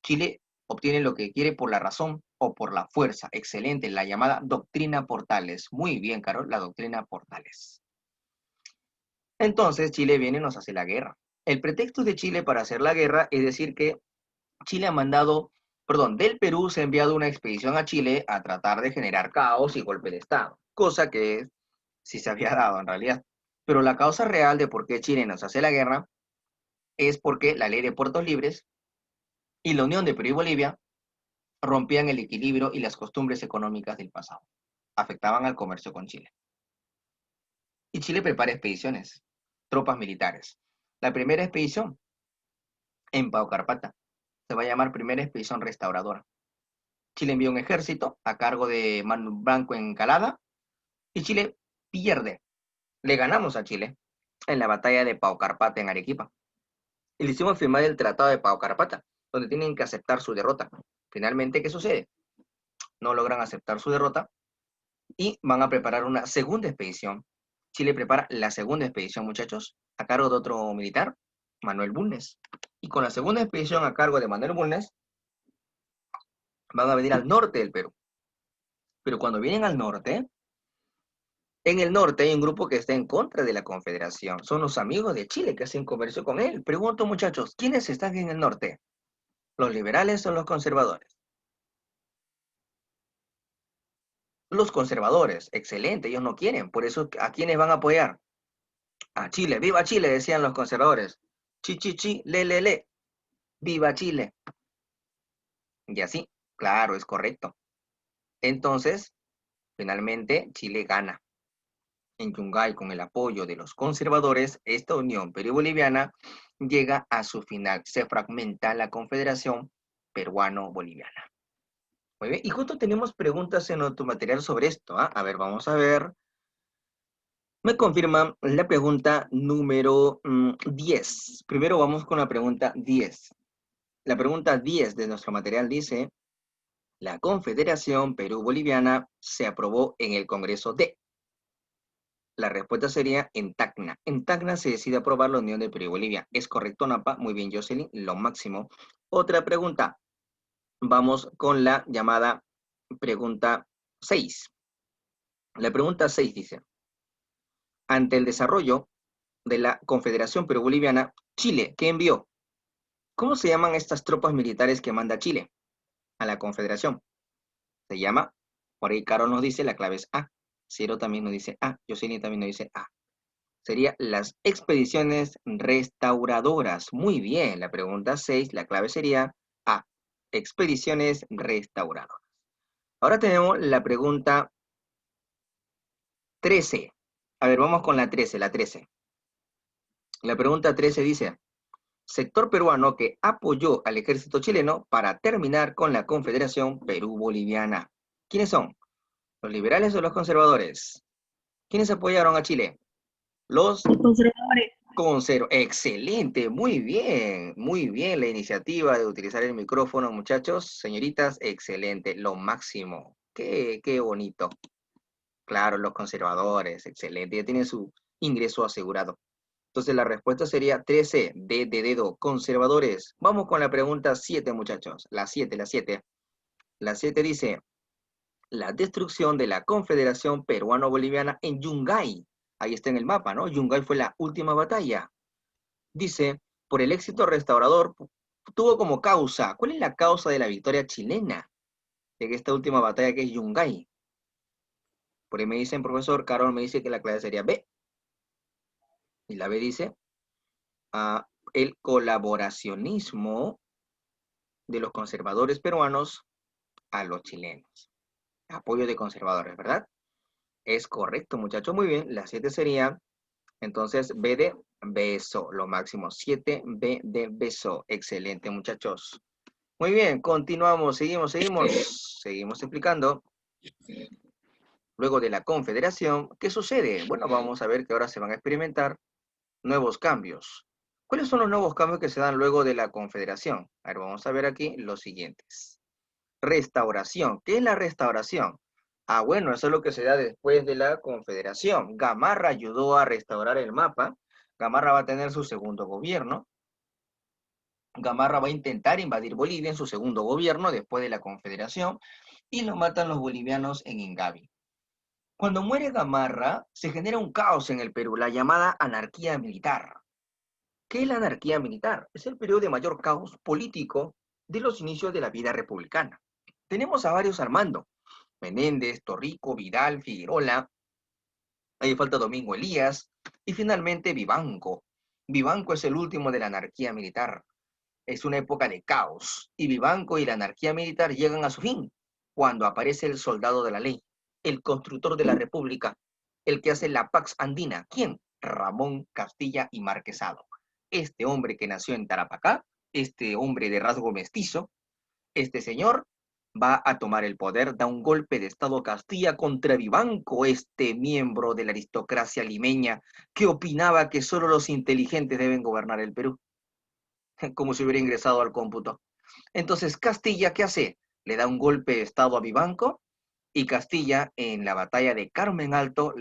Chile obtiene lo que quiere por la razón o por la fuerza. Excelente, la llamada doctrina Portales. Muy bien, Carol, la doctrina Portales. Entonces Chile viene y nos hace la guerra. El pretexto de Chile para hacer la guerra es decir que Chile ha mandado, perdón, del Perú se ha enviado una expedición a Chile a tratar de generar caos y golpe de Estado, cosa que sí se había dado en realidad. Pero la causa real de por qué Chile nos hace la guerra es porque la ley de puertos libres y la unión de Perú y Bolivia rompían el equilibrio y las costumbres económicas del pasado, afectaban al comercio con Chile. Y Chile prepara expediciones, tropas militares. La primera expedición en Paucarpata se va a llamar Primera Expedición Restauradora. Chile envió un ejército a cargo de Manu Blanco en Calada y Chile pierde. Le ganamos a Chile en la batalla de Paucarpata en Arequipa. Y le hicimos firmar el Tratado de Paucarpata, donde tienen que aceptar su derrota. Finalmente, ¿qué sucede? No logran aceptar su derrota y van a preparar una segunda expedición. Chile prepara la segunda expedición, muchachos, a cargo de otro militar, Manuel Bulnes. Y con la segunda expedición a cargo de Manuel Bulnes, van a venir al norte del Perú. Pero cuando vienen al norte, en el norte hay un grupo que está en contra de la Confederación. Son los amigos de Chile que hacen comercio con él. Pregunto, muchachos, ¿quiénes están en el norte? ¿Los liberales o los conservadores? Los conservadores, excelente, ellos no quieren. Por eso, ¿a quiénes van a apoyar? A Chile. ¡Viva Chile!, decían los conservadores. Chi, chi, chi, le. ¡Viva Chile! Y así, claro, es correcto. Entonces, finalmente, Chile gana. En Yungay, con el apoyo de los conservadores, esta unión perú-boliviana llega a su final. Se fragmenta la Confederación Peruano-Boliviana. Muy bien, y justo tenemos preguntas en nuestro material sobre esto, ¿ah? A ver, vamos a ver. Me confirman la pregunta número 10. Primero vamos con la pregunta 10. La pregunta 10 de nuestro material dice: la Confederación Perú-Boliviana se aprobó en el Congreso de... La respuesta sería en Tacna. En Tacna se decide aprobar la unión de Perú y Bolivia. ¿Es correcto, Napa? Muy bien, Jocelyn, lo máximo. Otra pregunta. Vamos con la llamada pregunta 6. La pregunta 6 dice: ante el desarrollo de la Confederación Perú-Boliviana, Chile, ¿qué envió? ¿Cómo se llaman estas tropas militares que manda Chile a la Confederación? Se llama, por ahí Caro nos dice, la clave es A. Ciro también nos dice A. Jocelyn también nos dice A. Sería las expediciones restauradoras. Muy bien, la pregunta 6, la clave sería A. Expediciones restauradoras. Ahora tenemos la pregunta 13. A ver, vamos con la 13, la 13. La pregunta 13 dice: sector peruano que apoyó al ejército chileno para terminar con la Confederación Perú-Boliviana. ¿Quiénes son? ¿Los liberales o los conservadores? ¿Quiénes apoyaron a Chile? Los Conservadores. Excelente, muy bien la iniciativa de utilizar el micrófono, muchachos, señoritas, excelente, lo máximo, qué bonito. Claro, los conservadores, excelente, ya tienen su ingreso asegurado. Entonces la respuesta sería 13, D de dedo, conservadores. Vamos con la pregunta 7, muchachos, la 7, la 7. La 7 dice: la destrucción de la Confederación Peruano-Boliviana en Yungay. Ahí está en el mapa, ¿no? Yungay fue la última batalla. Dice, por el éxito restaurador, tuvo como causa. ¿Cuál es la causa de la victoria chilena en esta última batalla, que es Yungay? Por ahí me dicen, profesor, Carol me dice que la clave sería B. Y la B dice, el colaboracionismo de los conservadores peruanos a los chilenos. Apoyo de conservadores, ¿verdad? Es correcto, muchachos, muy bien. La 7 sería, entonces, B de beso, lo máximo. 7, B de beso. Excelente, muchachos. Muy bien, continuamos, seguimos explicando. Luego de la Confederación, ¿qué sucede? Bueno, vamos a ver que ahora se van a experimentar nuevos cambios. ¿Cuáles son los nuevos cambios que se dan luego de la Confederación? A ver, vamos a ver aquí los siguientes. Restauración. ¿Qué es la restauración? Bueno, eso es lo que se da después de la Confederación. Gamarra ayudó a restaurar el mapa. Gamarra va a tener su segundo gobierno. Gamarra va a intentar invadir Bolivia en su segundo gobierno después de la Confederación y lo matan los bolivianos en Ingavi. Cuando muere Gamarra, se genera un caos en el Perú, la llamada anarquía militar. ¿Qué es la anarquía militar? Es el periodo de mayor caos político de los inicios de la vida republicana. Tenemos a varios al mando: Menéndez, Torrico, Vidal, Figueroa, ahí falta Domingo Elías, y finalmente Vivanco. Vivanco es el último de la anarquía militar. Es una época de caos, y Vivanco y la anarquía militar llegan a su fin, cuando aparece el soldado de la ley, el constructor de la república, el que hace la Pax Andina. ¿Quién? Ramón Castilla y Marquesado. Este hombre que nació en Tarapacá, este hombre de rasgo mestizo, este señor va a tomar el poder, da un golpe de Estado a Castilla contra Vivanco, este miembro de la aristocracia limeña que opinaba que solo los inteligentes deben gobernar el Perú, como si hubiera ingresado al cómputo. Entonces Castilla, ¿qué hace? Le da un golpe de Estado a Vivanco y Castilla en la batalla de Carmen Alto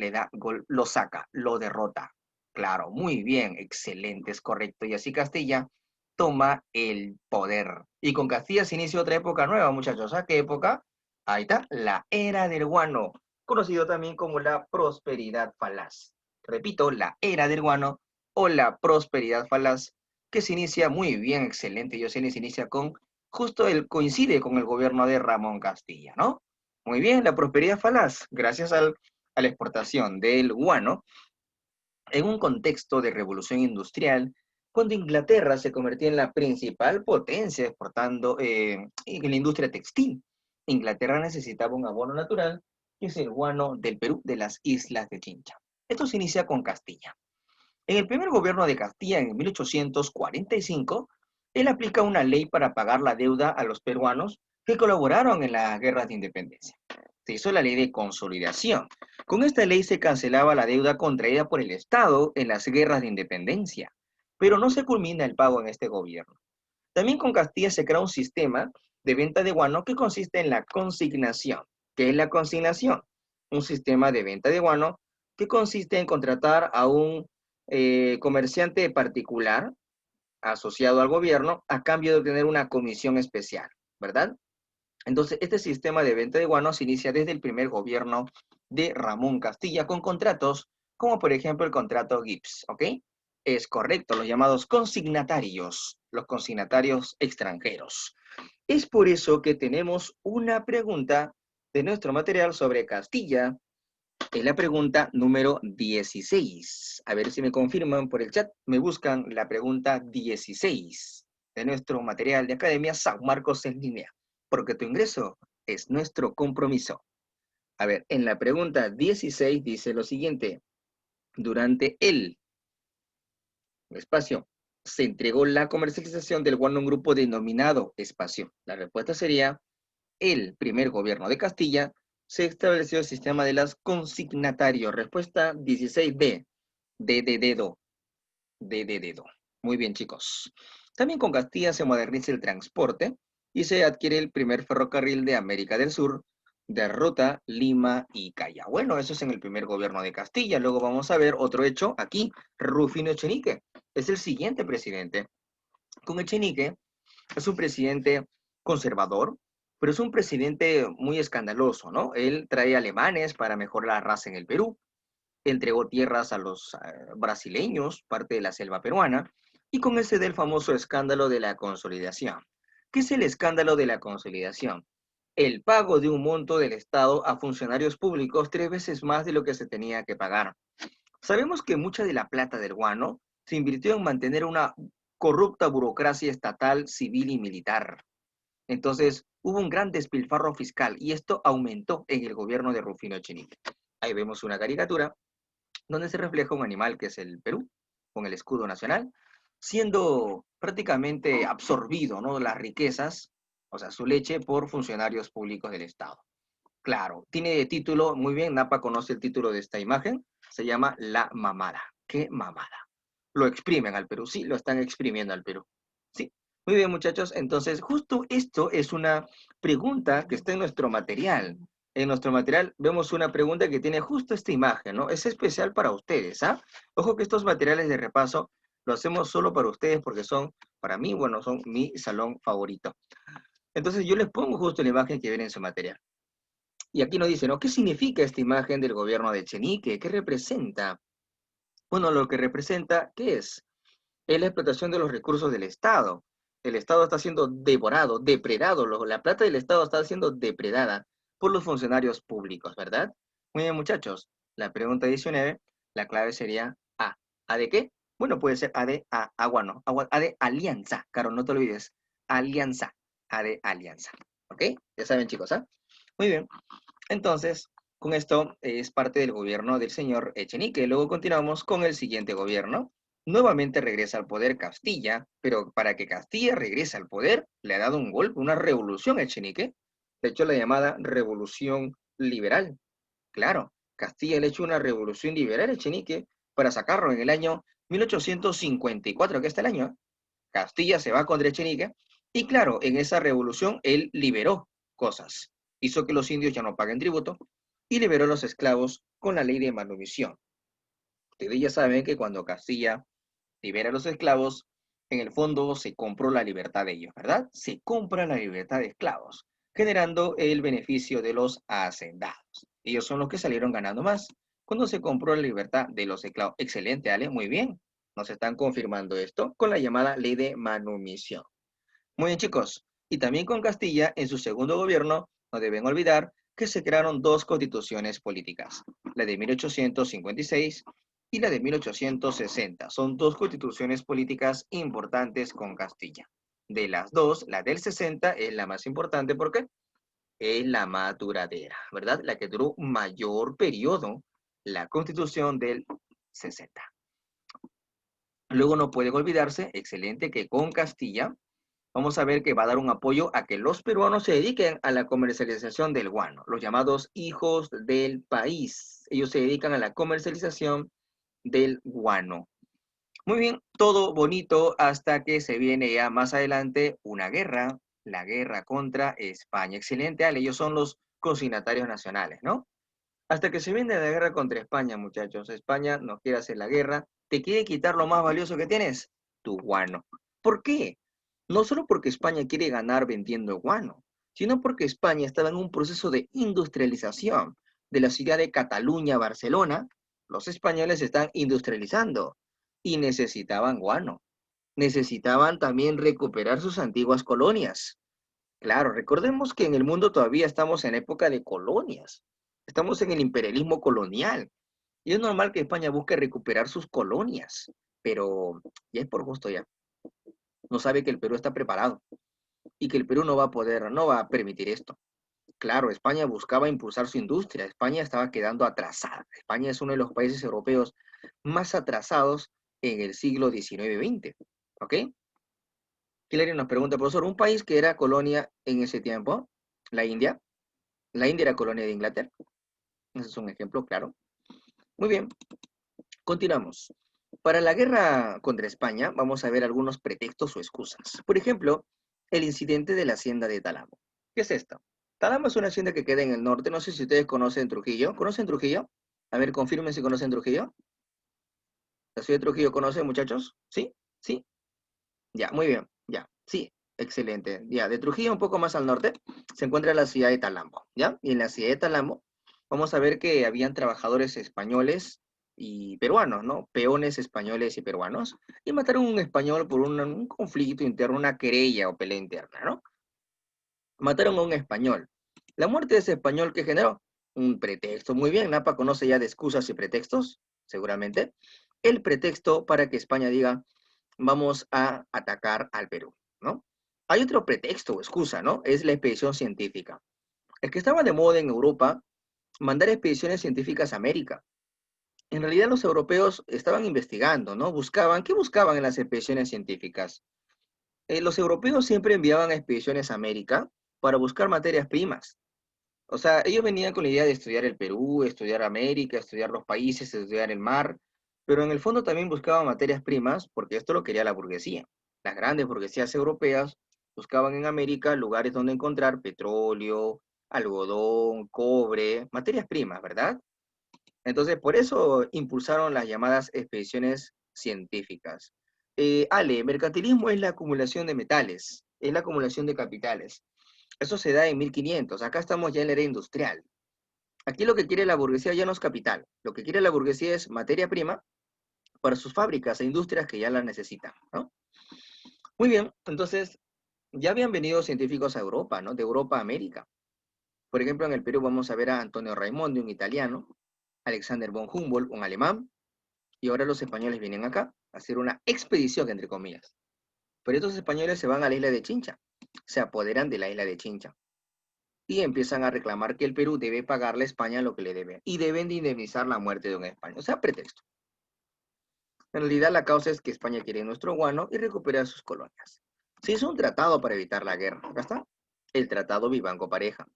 lo saca, lo derrota. Claro, muy bien, excelente, es correcto. Y así Castilla toma el poder. Y con Castilla se inicia otra época nueva, muchachos. ¿A qué época? Ahí está, la era del guano, conocido también como la prosperidad falaz. Repito, la era del guano o la prosperidad falaz, que se inicia muy bien, excelente. Yo sé, se inicia con, justo coincide con el gobierno de Ramón Castilla, ¿no? Muy bien, la prosperidad falaz, gracias a la exportación del guano, en un contexto de revolución industrial, cuando Inglaterra se convertía en la principal potencia exportando en la industria textil. Inglaterra necesitaba un abono natural, que es el guano del Perú de las Islas de Chincha. Esto se inicia con Castilla. En el primer gobierno de Castilla, en 1845, él aplica una ley para pagar la deuda a los peruanos que colaboraron en las guerras de independencia. Se hizo la ley de consolidación. Con esta ley se cancelaba la deuda contraída por el Estado en las guerras de independencia, pero no se culmina el pago en este gobierno. También con Castilla se crea un sistema de venta de guano que consiste en la consignación. ¿Qué es la consignación? Un sistema de venta de guano que consiste en contratar a un comerciante particular asociado al gobierno a cambio de obtener una comisión especial, ¿verdad? Entonces, este sistema de venta de guano se inicia desde el primer gobierno de Ramón Castilla con contratos como por ejemplo el contrato Gibbs, ¿ok? Es correcto, los consignatarios extranjeros. Es por eso que tenemos una pregunta de nuestro material sobre Castilla. Es la pregunta número 16. A ver si me confirman por el chat. Me buscan la pregunta 16 de nuestro material de Academia San Marcos en línea, porque tu ingreso es nuestro compromiso. A ver, en la pregunta 16 dice lo siguiente. Durante el espacio se entregó la comercialización del guano a un grupo denominado espacio. La respuesta sería el primer gobierno de Castilla se estableció el sistema de las consignatarios. Respuesta 16B. D de dedo. D de dedo. Muy bien, chicos. También con Castilla se moderniza el transporte y se adquiere el primer ferrocarril de América del Sur de ruta Lima y Calla. Bueno, eso es en el primer gobierno de Castilla. Luego vamos a ver otro hecho aquí. Rufino Echenique es el siguiente presidente. Con Echenique es un presidente conservador, pero es un presidente muy escandaloso, ¿no? Él trae alemanes para mejorar la raza en el Perú, entregó tierras a los brasileños, parte de la selva peruana, y con ese del famoso escándalo de la consolidación. ¿Qué es el escándalo de la consolidación? El pago de un monto del Estado a funcionarios públicos 3 veces más de lo que se tenía que pagar. Sabemos que mucha de la plata del guano se invirtió en mantener una corrupta burocracia estatal, civil y militar. Entonces, hubo un gran despilfarro fiscal y esto aumentó en el gobierno de Rufino Echenique. Ahí vemos una caricatura donde se refleja un animal que es el Perú, con el escudo nacional, siendo prácticamente absorbido, ¿no? Las riquezas, o sea, su leche, por funcionarios públicos del Estado. Claro, tiene título, muy bien, Napa conoce el título de esta imagen, se llama La Mamada. ¿Qué mamada? Lo exprimen al Perú, sí, lo están exprimiendo al Perú. Sí, muy bien muchachos, entonces justo esto es una pregunta que está en nuestro material. En nuestro material vemos una pregunta que tiene justo esta imagen, ¿no? Es especial para ustedes, ¿ah? Ojo que estos materiales de repaso lo hacemos solo para ustedes porque son, para mí, bueno, son mi salón favorito. Entonces yo les pongo justo la imagen que viene en su material. Y aquí nos dice, ¿no? ¿Qué significa esta imagen del gobierno de Echenique? ¿Qué representa? Bueno, lo que representa, ¿qué es? Es la explotación de los recursos del Estado. El Estado está siendo devorado, depredado, la plata del Estado está siendo depredada por los funcionarios públicos, ¿verdad? Muy bien, muchachos. La pregunta 19, la clave sería A. ¿A de qué? Bueno, puede ser A de agua, no. A de alianza, claro, no te olvides. Alianza. A de alianza. ¿Ok? Ya saben, chicos, ¿ah? Muy bien. Entonces, con esto es parte del gobierno del señor Echenique. Luego continuamos con el siguiente gobierno. Nuevamente regresa al poder Castilla, pero para que Castilla regrese al poder, le ha dado un golpe, una revolución a Echenique. De hecho, la llamada revolución liberal. Claro, Castilla le ha hecho una revolución liberal a Echenique para sacarlo en el año 1854, que está el año. Castilla se va contra Echenique y claro, en esa revolución él liberó cosas, hizo que los indios ya no paguen tributo y liberó a los esclavos con la ley de manumisión. Ustedes ya saben que cuando Castilla libera a los esclavos, en el fondo se compró la libertad de ellos, ¿verdad? Se compra la libertad de esclavos, generando el beneficio de los hacendados. Ellos son los que salieron ganando más cuando se compró la libertad de los esclavos. Excelente, Ale, muy bien. Nos están confirmando esto con la llamada ley de manumisión. Muy bien, chicos. Y también con Castilla, en su segundo gobierno, no deben olvidar que se crearon dos constituciones políticas, la de 1856 y la de 1860. Son dos constituciones políticas importantes con Castilla. De las dos, la del 60 es la más importante porque es la más duradera, ¿verdad? La que duró mayor periodo, la constitución del 60. Luego no puede olvidarse, excelente, que con Castilla vamos a ver que va a dar un apoyo a que los peruanos se dediquen a la comercialización del guano, los llamados hijos del país. Ellos se dedican a la comercialización del guano. Muy bien, todo bonito hasta que se viene ya más adelante una guerra, la guerra contra España. Excelente, Ale, ellos son los consignatarios nacionales, ¿no? Hasta que se viene la guerra contra España, muchachos. España no quiere hacer la guerra, te quiere quitar lo más valioso que tienes, tu guano. ¿Por qué? No solo porque España quiere ganar vendiendo guano, sino porque España estaba en un proceso de industrialización. De la ciudad de Cataluña a Barcelona, los españoles están industrializando y necesitaban guano. Necesitaban también recuperar sus antiguas colonias. Claro, recordemos que en el mundo todavía estamos en época de colonias. Estamos en el imperialismo colonial. Y es normal que España busque recuperar sus colonias. Pero ya es por gusto ya. No sabe que el Perú está preparado y que el Perú no va a poder, no va a permitir esto. Claro, España buscaba impulsar su industria. España estaba quedando atrasada. España es uno de los países europeos más atrasados en el siglo XIX-XX. ¿Ok? Hillary nos pregunta, profesor, ¿un país que era colonia en ese tiempo? La India. La India era colonia de Inglaterra. Ese es un ejemplo claro. Muy bien, continuamos. Para la guerra contra España, vamos a ver algunos pretextos o excusas. Por ejemplo, el incidente de la hacienda de Talamo. ¿Qué es esto? Talamo es una hacienda que queda en el norte. No sé si ustedes conocen Trujillo. ¿Conocen Trujillo? A ver, confirmen si conocen Trujillo. ¿La ciudad de Trujillo conoce, muchachos? ¿Sí? ¿Sí? Ya, muy bien. Ya, sí. Excelente. Ya, de Trujillo un poco más al norte se encuentra la ciudad de Talamo, ¿ya? Y en la ciudad de Talamo vamos a ver que habían trabajadores españoles y peruanos, ¿no? Peones españoles y peruanos, y mataron a un español por un conflicto interno, una querella o pelea interna, ¿no? Mataron a un español. La muerte de ese español, ¿qué generó? Un pretexto. Muy bien, Napa conoce ya de excusas y pretextos, seguramente. El pretexto para que España diga, vamos a atacar al Perú, ¿no? Hay otro pretexto o excusa, ¿no? Es la expedición científica. El que estaba de moda en Europa, mandar expediciones científicas a América. En realidad los europeos estaban investigando, ¿no? Buscaban, ¿qué buscaban en las expediciones científicas? Los europeos siempre enviaban expediciones a América para buscar materias primas. O sea, ellos venían con la idea de estudiar el Perú, estudiar América, estudiar los países, estudiar el mar, pero en el fondo también buscaban materias primas porque esto lo quería la burguesía. Las grandes burguesías europeas buscaban en América lugares donde encontrar petróleo, algodón, cobre, materias primas, ¿verdad? Entonces, por eso impulsaron las llamadas expediciones científicas. Ale, mercantilismo es la acumulación de metales, es la acumulación de capitales. Eso se da en 1500. Acá estamos ya en la era industrial. Aquí lo que quiere la burguesía ya no es capital. Lo que quiere la burguesía es materia prima para sus fábricas e industrias que ya la necesitan, ¿no? Muy bien, entonces ya habían venido científicos a Europa, ¿no? De Europa a América. Por ejemplo, en el Perú vamos a ver a Antonio Raimondi, un italiano, Alexander von Humboldt, un alemán, y ahora los españoles vienen acá a hacer una expedición, entre comillas. Pero estos españoles se van a la isla de Chincha, se apoderan de la isla de Chincha y empiezan a reclamar que el Perú debe pagarle a España lo que le debe y deben de indemnizar la muerte de un español. O sea, pretexto. En realidad la causa es que España quiere nuestro guano y recuperar sus colonias. Se hizo un tratado para evitar la guerra. Acá está. El Tratado Vivanco-Pareja.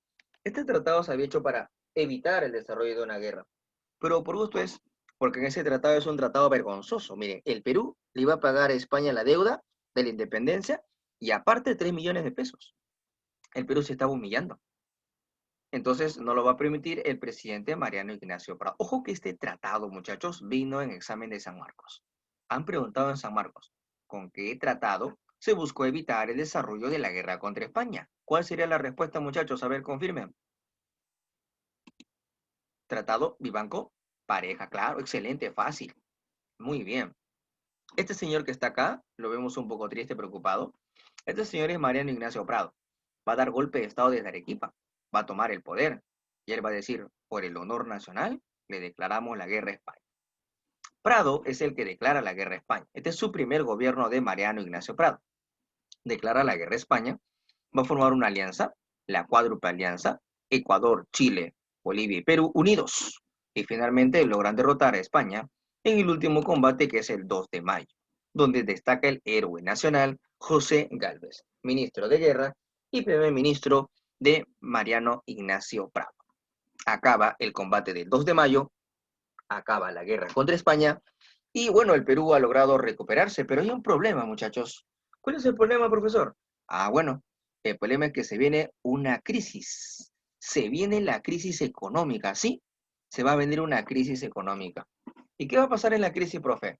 Este tratado se había hecho para evitar el desarrollo de una guerra. Pero por gusto es, porque en ese tratado es un tratado vergonzoso. Miren, el Perú le iba a pagar a España la deuda de la independencia y aparte 3 millones de pesos. El Perú se estaba humillando. Entonces no lo va a permitir el presidente Mariano Ignacio Prado. Ojo que este tratado, muchachos, vino en examen de San Marcos. Han preguntado en San Marcos, ¿con qué tratado se buscó evitar el desarrollo de la guerra contra España? ¿Cuál sería la respuesta, muchachos? A ver, confirmen. Tratado Vivanco, pareja, claro, excelente, fácil. Muy bien. Este señor que está acá, lo vemos un poco triste, preocupado. Este señor es Mariano Ignacio Prado. Va a dar golpe de estado desde Arequipa. Va a tomar el poder. Y él va a decir, por el honor nacional, le declaramos la guerra a España. Prado es el que declara la guerra a España. Este es su primer gobierno de Mariano Ignacio Prado. Declara la guerra a España, va a formar una alianza, la cuádruple alianza, Ecuador, Chile, Bolivia y Perú unidos. Y finalmente logran derrotar a España en el último combate que es el 2 de mayo, donde destaca el héroe nacional José Gálvez, ministro de guerra y primer ministro de Mariano Ignacio Prado. Acaba el combate del 2 de mayo, acaba la guerra contra España y bueno, el Perú ha logrado recuperarse, pero hay un problema, muchachos. ¿Cuál es el problema, profesor? Bueno, el problema es que se viene una crisis. Se viene la crisis económica, ¿sí? Se va a venir una crisis económica. ¿Y qué va a pasar en la crisis, profe?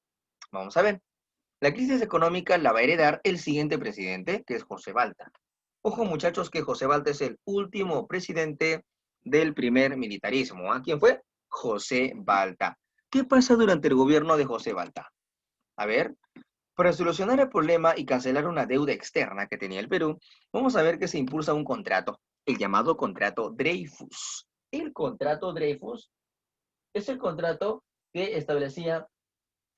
Vamos a ver. La crisis económica la va a heredar el siguiente presidente, que es José Balta. Ojo, muchachos, que José Balta es el último presidente del primer militarismo. ¿Quién fue? José Balta. ¿Qué pasa durante el gobierno de José Balta? A ver, para solucionar el problema y cancelar una deuda externa que tenía el Perú, vamos a ver que se impulsa un contrato, el llamado contrato Dreyfus. El contrato Dreyfus es el contrato que establecía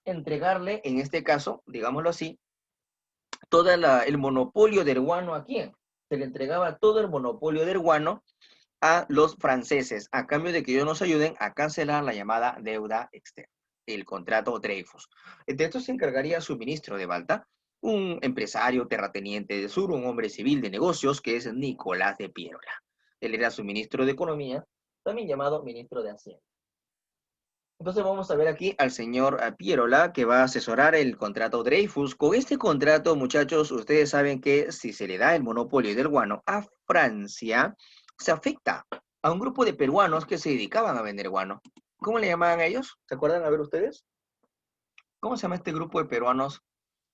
entregarle, en este caso, digámoslo así, todo el monopolio del guano a quién. Se le entregaba todo el monopolio del guano a los franceses, a cambio de que ellos nos ayuden a cancelar la llamada deuda externa, el contrato Dreyfus. De esto se encargaría su ministro de Balta, un empresario terrateniente de sur, un hombre civil de negocios, que es Nicolás de Piérola. Él era su ministro de Economía, también llamado ministro de Hacienda. Entonces vamos a ver aquí al señor Piérola, que va a asesorar el contrato Dreyfus. Con este contrato, muchachos, ustedes saben que si se le da el monopolio del guano a Francia, se afecta a un grupo de peruanos que se dedicaban a vender guano. ¿Cómo le llamaban a ellos? ¿Se acuerdan a ver ustedes? ¿Cómo se llama este grupo de peruanos?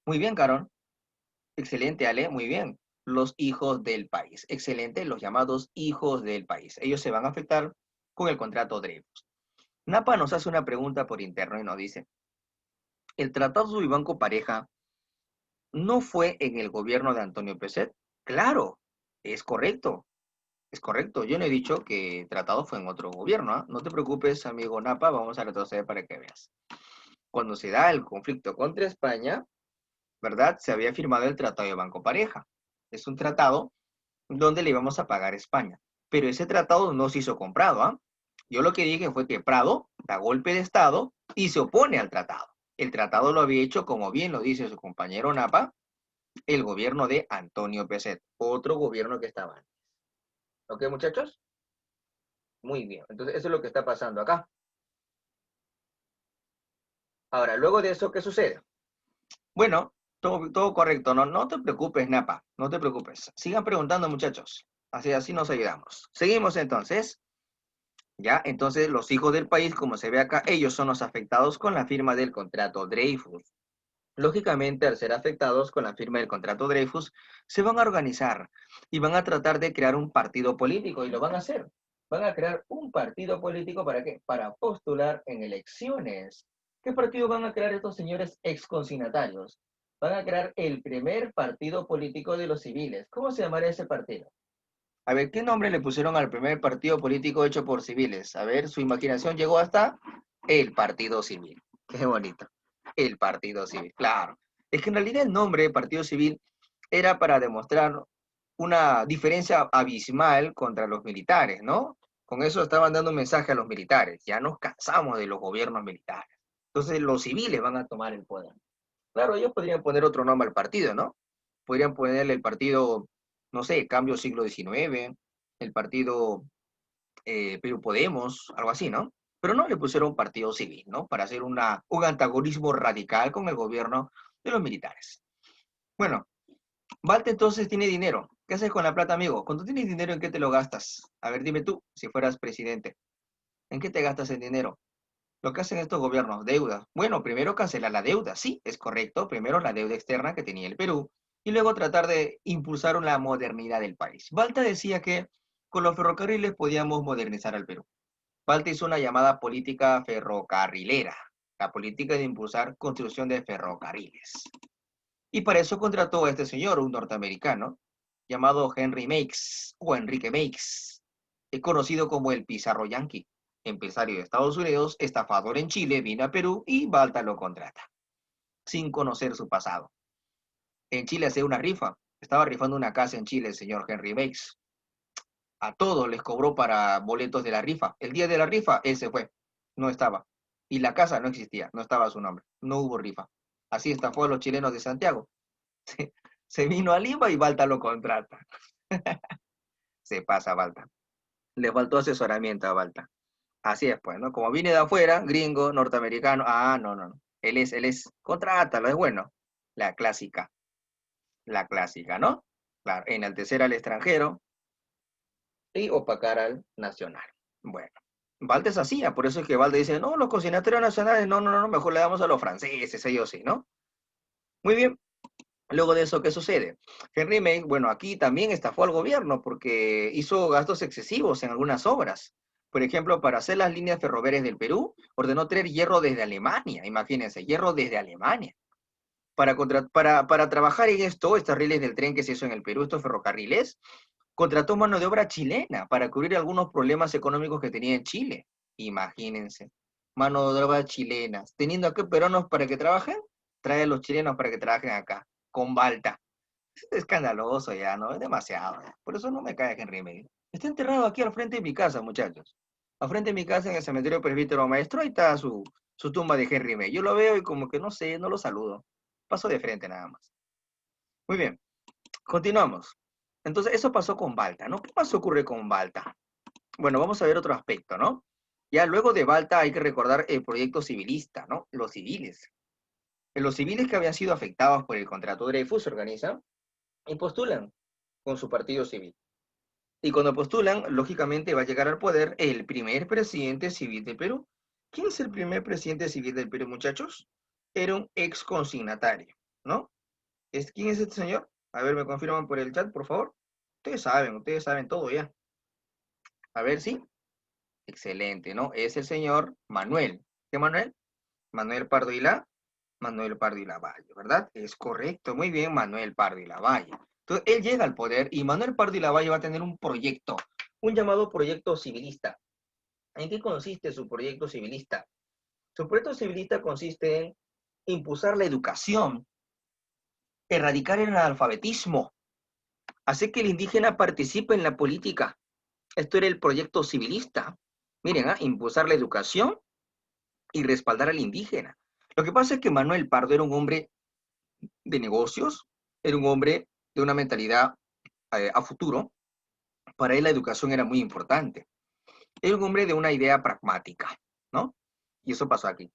Muy bien, Carón. Excelente, Ale. Muy bien. Los hijos del país. Excelente, los llamados hijos del país. Ellos se van a afectar con el contrato Dreyfus. Napa nos hace una pregunta por interno y nos dice, ¿el Tratado de Banco Pareja no fue en el gobierno de Antonio Peset? Claro, es correcto. Es correcto, yo no he dicho que el tratado fue en otro gobierno, ¿eh? No te preocupes, amigo Napa, vamos a retroceder para que veas. Cuando se da el conflicto contra España, ¿verdad? Se había firmado el Tratado de Banco Pareja. Es un tratado donde le íbamos a pagar a España. Pero ese tratado no se hizo con Prado, ¿ah? Yo lo que dije fue que Prado da golpe de Estado y se opone al tratado. El tratado lo había hecho, como bien lo dice su compañero Napa, el gobierno de Antonio Peset, otro gobierno que estaba antes. ¿Ok, muchachos? Muy bien, entonces eso es lo que está pasando acá. Ahora, luego de eso, ¿qué sucede? Bueno, todo correcto, no te preocupes, Napa, no te preocupes. Sigan preguntando, muchachos. Así nos ayudamos. Seguimos entonces. Ya, entonces los hijos del país, como se ve acá, ellos son los afectados con la firma del contrato Dreyfus. Lógicamente, al ser afectados con la firma del contrato Dreyfus, se van a organizar y van a tratar de crear un partido político y lo van a hacer. Van a crear un partido político ¿para qué? Para postular en elecciones. ¿Qué partido van a crear estos señores exconsignatarios? Van a crear el primer partido político de los civiles. ¿Cómo se llamará ese partido? A ver, ¿qué nombre le pusieron al primer partido político hecho por civiles? A ver, su imaginación llegó hasta el Partido Civil. Qué bonito. El Partido Civil, claro. Es que en realidad el nombre Partido Civil era para demostrar una diferencia abismal contra los militares, ¿no? Con eso estaban dando un mensaje a los militares. Ya nos cansamos de los gobiernos militares. Entonces los civiles van a tomar el poder. Claro, ellos podrían poner otro nombre al partido, ¿no? Podrían ponerle el partido, no sé, Cambio Siglo XIX, el partido Perú Podemos, algo así, ¿no? Pero no le pusieron partido civil, ¿no? Para hacer un antagonismo radical con el gobierno de los militares. Bueno, Balta entonces tiene dinero. ¿Qué haces con la plata, amigo? Cuando tienes dinero, ¿en qué te lo gastas? A ver, dime tú, si fueras presidente, ¿en qué te gastas el dinero? Lo que hacen estos gobiernos, deuda. Bueno, primero cancelar la deuda, sí, es correcto. Primero la deuda externa que tenía el Perú y luego tratar de impulsar una modernidad del país. Balta decía que con los ferrocarriles podíamos modernizar al Perú. Balta hizo una llamada política ferrocarrilera, la política de impulsar construcción de ferrocarriles. Y para eso contrató a este señor, un norteamericano, llamado Henry Meigs o Enrique Meigs. Es conocido como el Pizarro Yankee. Empresario de Estados Unidos, estafador en Chile, vino a Perú y Balta lo contrata, sin conocer su pasado. En Chile hacía una rifa. Estaba rifando una casa en Chile el señor Henry Bakes. A todos les cobró para boletos de la rifa. El día de la rifa, él se fue. No estaba. Y la casa no existía, no estaba su nombre. No hubo rifa. Así estafó a los chilenos de Santiago. Se vino a Lima y Balta lo contrata. Se pasa Balta. Le faltó asesoramiento a Balta. Así es, pues, ¿no? Como viene de afuera, gringo, norteamericano. Ah, no, no, no. Él es, contrátalo, es bueno. La clásica, ¿no? Claro, enaltecer al extranjero y opacar al nacional. Bueno, Valdes hacía, por eso es que Valdes dice, no, los cocineteros nacionales, no, no, no, mejor le damos a los franceses, ellos sí, ¿no? Muy bien, luego de eso, ¿qué sucede? Henry May, bueno, aquí también estafó al gobierno porque hizo gastos excesivos en algunas obras. Por ejemplo, para hacer las líneas ferroviarias del Perú, ordenó traer hierro desde Alemania, imagínense, hierro desde Alemania. Para trabajar en esto, estas rieles del tren que se hizo en el Perú, estos ferrocarriles, contrató mano de obra chilena para cubrir algunos problemas económicos que tenía en Chile. Imagínense, mano de obra chilena. Teniendo aquí peruanos para que trabajen, trae a los chilenos para que trabajen acá, con Balta. Es escandaloso ya, ¿no? Es demasiado. Por eso no me cae Henry Medio. Está enterrado aquí al frente de mi casa, muchachos. Al frente de mi casa, en el cementerio Presbítero Maestro, ahí está su tumba de Henry May. Yo lo veo y como que no sé, no lo saludo. Paso de frente nada más. Muy bien, continuamos. Entonces, eso pasó con Balta, ¿no? ¿Qué más ocurre con Balta? Bueno, vamos a ver otro aspecto, ¿no? Ya luego de Balta hay que recordar el proyecto civilista, ¿no? Los civiles. Los civiles que habían sido afectados por el contrato Dreyfus se organizan y postulan con su partido civil. Y cuando postulan, lógicamente va a llegar al poder el primer presidente civil del Perú. ¿Quién es el primer presidente civil del Perú, muchachos? Era un ex consignatario, ¿no? ¿Quién es este señor? A ver, me confirman por el chat, por favor. Ustedes saben todo ya. A ver, sí. Excelente, ¿no? Es el señor Manuel. ¿Qué Manuel? Manuel Pardo y Manuel Pardo y Lavalle, ¿verdad? Es correcto, muy bien, Manuel Pardo y Lavalle. Entonces, él llega al poder y Manuel Pardo y Lavalle va a tener un proyecto, un llamado proyecto civilista. ¿En qué consiste su proyecto civilista? Su proyecto civilista consiste en impulsar la educación, erradicar el analfabetismo, hacer que el indígena participe en la política. Esto era el proyecto civilista. Miren, impulsar la educación y respaldar al indígena. Lo que pasa es que Manuel Pardo era un hombre de negocios, era un hombre de una mentalidad a futuro. Para él la educación era muy importante. Era un hombre de una idea pragmática, ¿no? Y eso pasó aquí.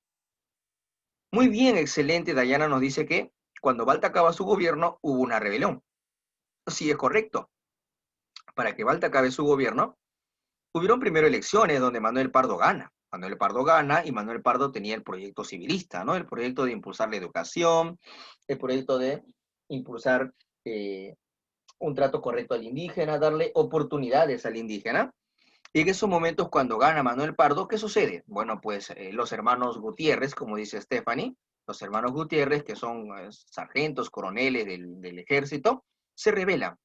Muy bien, excelente. Dayana nos dice que cuando Balta acaba su gobierno hubo una rebelión. Sí, es correcto. Para que Balta acabe su gobierno, hubieron primero elecciones donde Manuel Pardo gana. Manuel Pardo gana y Manuel Pardo tenía el proyecto civilista, ¿no? El proyecto de impulsar la educación, el proyecto de impulsar un trato correcto al indígena, darle oportunidades al indígena. Y en esos momentos, cuando gana Manuel Pardo, ¿qué sucede? Bueno, pues los hermanos Gutiérrez, como dice Stephanie, los hermanos Gutiérrez, que son sargentos, coroneles del ejército, se rebelan,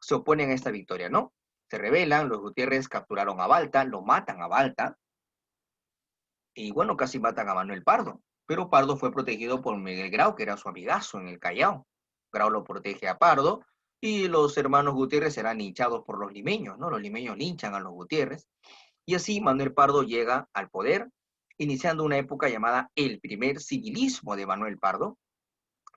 se oponen a esta victoria, ¿no? Se rebelan, los Gutiérrez capturaron a Balta, lo matan a Balta, y bueno, casi matan a Manuel Pardo, pero Pardo fue protegido por Miguel Grau, que era su amigazo en el Callao. Grau lo protege a Pardo, y los hermanos Gutiérrez serán linchados por los limeños, ¿no? Los limeños linchan a los Gutiérrez, y así Manuel Pardo llega al poder, iniciando una época llamada el primer civilismo de Manuel Pardo,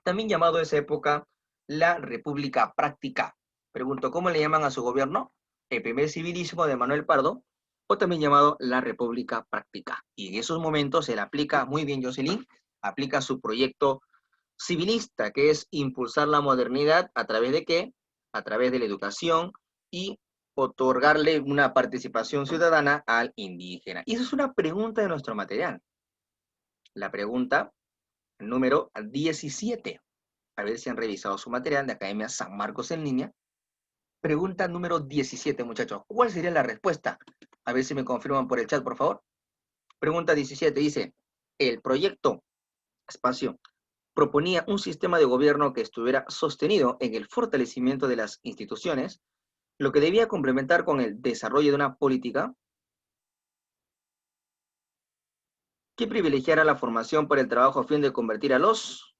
también llamado esa época la República Práctica. Pregunto, ¿cómo le llaman a su gobierno? El primer civilismo de Manuel Pardo, o también llamado la República Práctica. Y en esos momentos él aplica, muy bien Jocelyn, aplica su proyecto civilista, que es impulsar la modernidad a través de qué? A través de la educación y otorgarle una participación ciudadana al indígena. Y esa es una pregunta de nuestro material. La pregunta número 17. A ver si han revisado su material de Academia San Marcos en línea. Pregunta número 17, muchachos. ¿Cuál sería la respuesta? A ver si me confirman por el chat, por favor. Pregunta 17 dice, el proyecto, espacio, proponía un sistema de gobierno que estuviera sostenido en el fortalecimiento de las instituciones, lo que debía complementar con el desarrollo de una política que privilegiara la formación para el trabajo a fin de convertir a los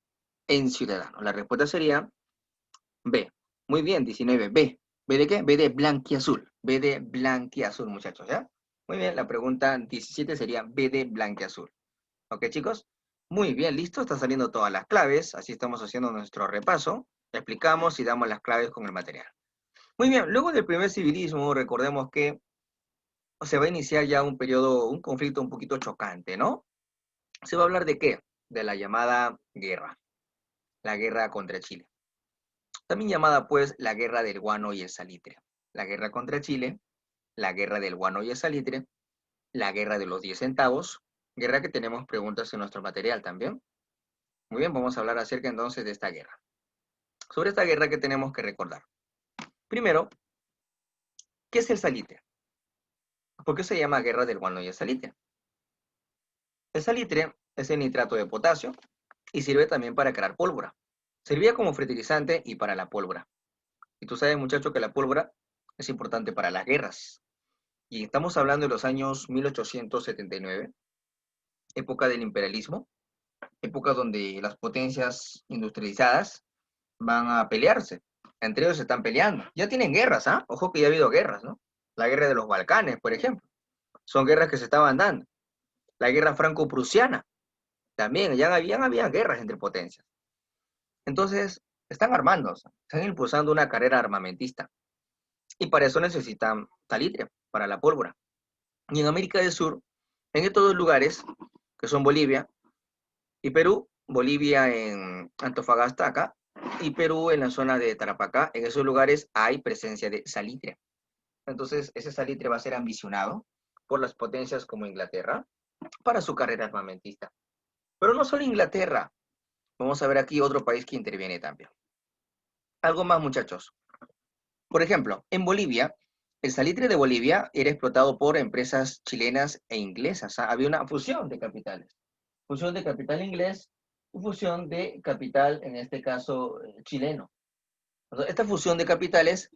en ciudadanos. La respuesta sería B. Muy bien, 19. B. ¿B de qué? B de blanquiazul. B de blanquiazul, muchachos, ¿ya? Muy bien, la pregunta 17 sería B de blanquiazul. ¿Ok, chicos? Muy bien, listo, están saliendo todas las claves, así estamos haciendo nuestro repaso, explicamos y damos las claves con el material. Muy bien, luego del primer civilismo, recordemos que se va a iniciar ya un periodo, un conflicto un poquito chocante, ¿no? ¿Se va a hablar de qué? De la llamada guerra, la guerra contra Chile. También llamada pues la guerra del guano y el salitre. La guerra contra Chile, la guerra del guano y el salitre, la guerra de los 10 centavos, guerra que tenemos preguntas en nuestro material también. Muy bien, vamos a hablar acerca entonces de esta guerra. Sobre esta guerra que tenemos que recordar. Primero, ¿qué es el salitre? ¿Por qué se llama guerra del guano y el salitre? El salitre es el nitrato de potasio y sirve también para crear pólvora. Servía como fertilizante y para la pólvora. Y tú sabes, muchacho, que la pólvora es importante para las guerras. Y estamos hablando de los años 1879, época del imperialismo, época donde las potencias industrializadas van a pelearse. Entre ellos se están peleando. Ya tienen guerras, ¿ah? Ojo que ya ha habido guerras, ¿no? La guerra de los Balcanes, por ejemplo. Son guerras que se estaban dando. La guerra franco-prusiana, también, ya había guerras entre potencias. Entonces, están armándose, están impulsando una carrera armamentista. Y para eso necesitan salitre, para la pólvora. Y en América del Sur, en estos dos lugares, que son Bolivia y Perú, Bolivia en Antofagasta, acá, y Perú en la zona de Tarapacá, en esos lugares hay presencia de salitre. Entonces, ese salitre va a ser ambicionado por las potencias como Inglaterra para su carrera armamentista. Pero no solo Inglaterra, vamos a ver aquí otro país que interviene también. Algo más, muchachos. Por ejemplo, en Bolivia, el salitre de Bolivia era explotado por empresas chilenas e inglesas. Había una fusión de capitales. Fusión de capital inglés y fusión de capital, en este caso, chileno. Esta fusión de capitales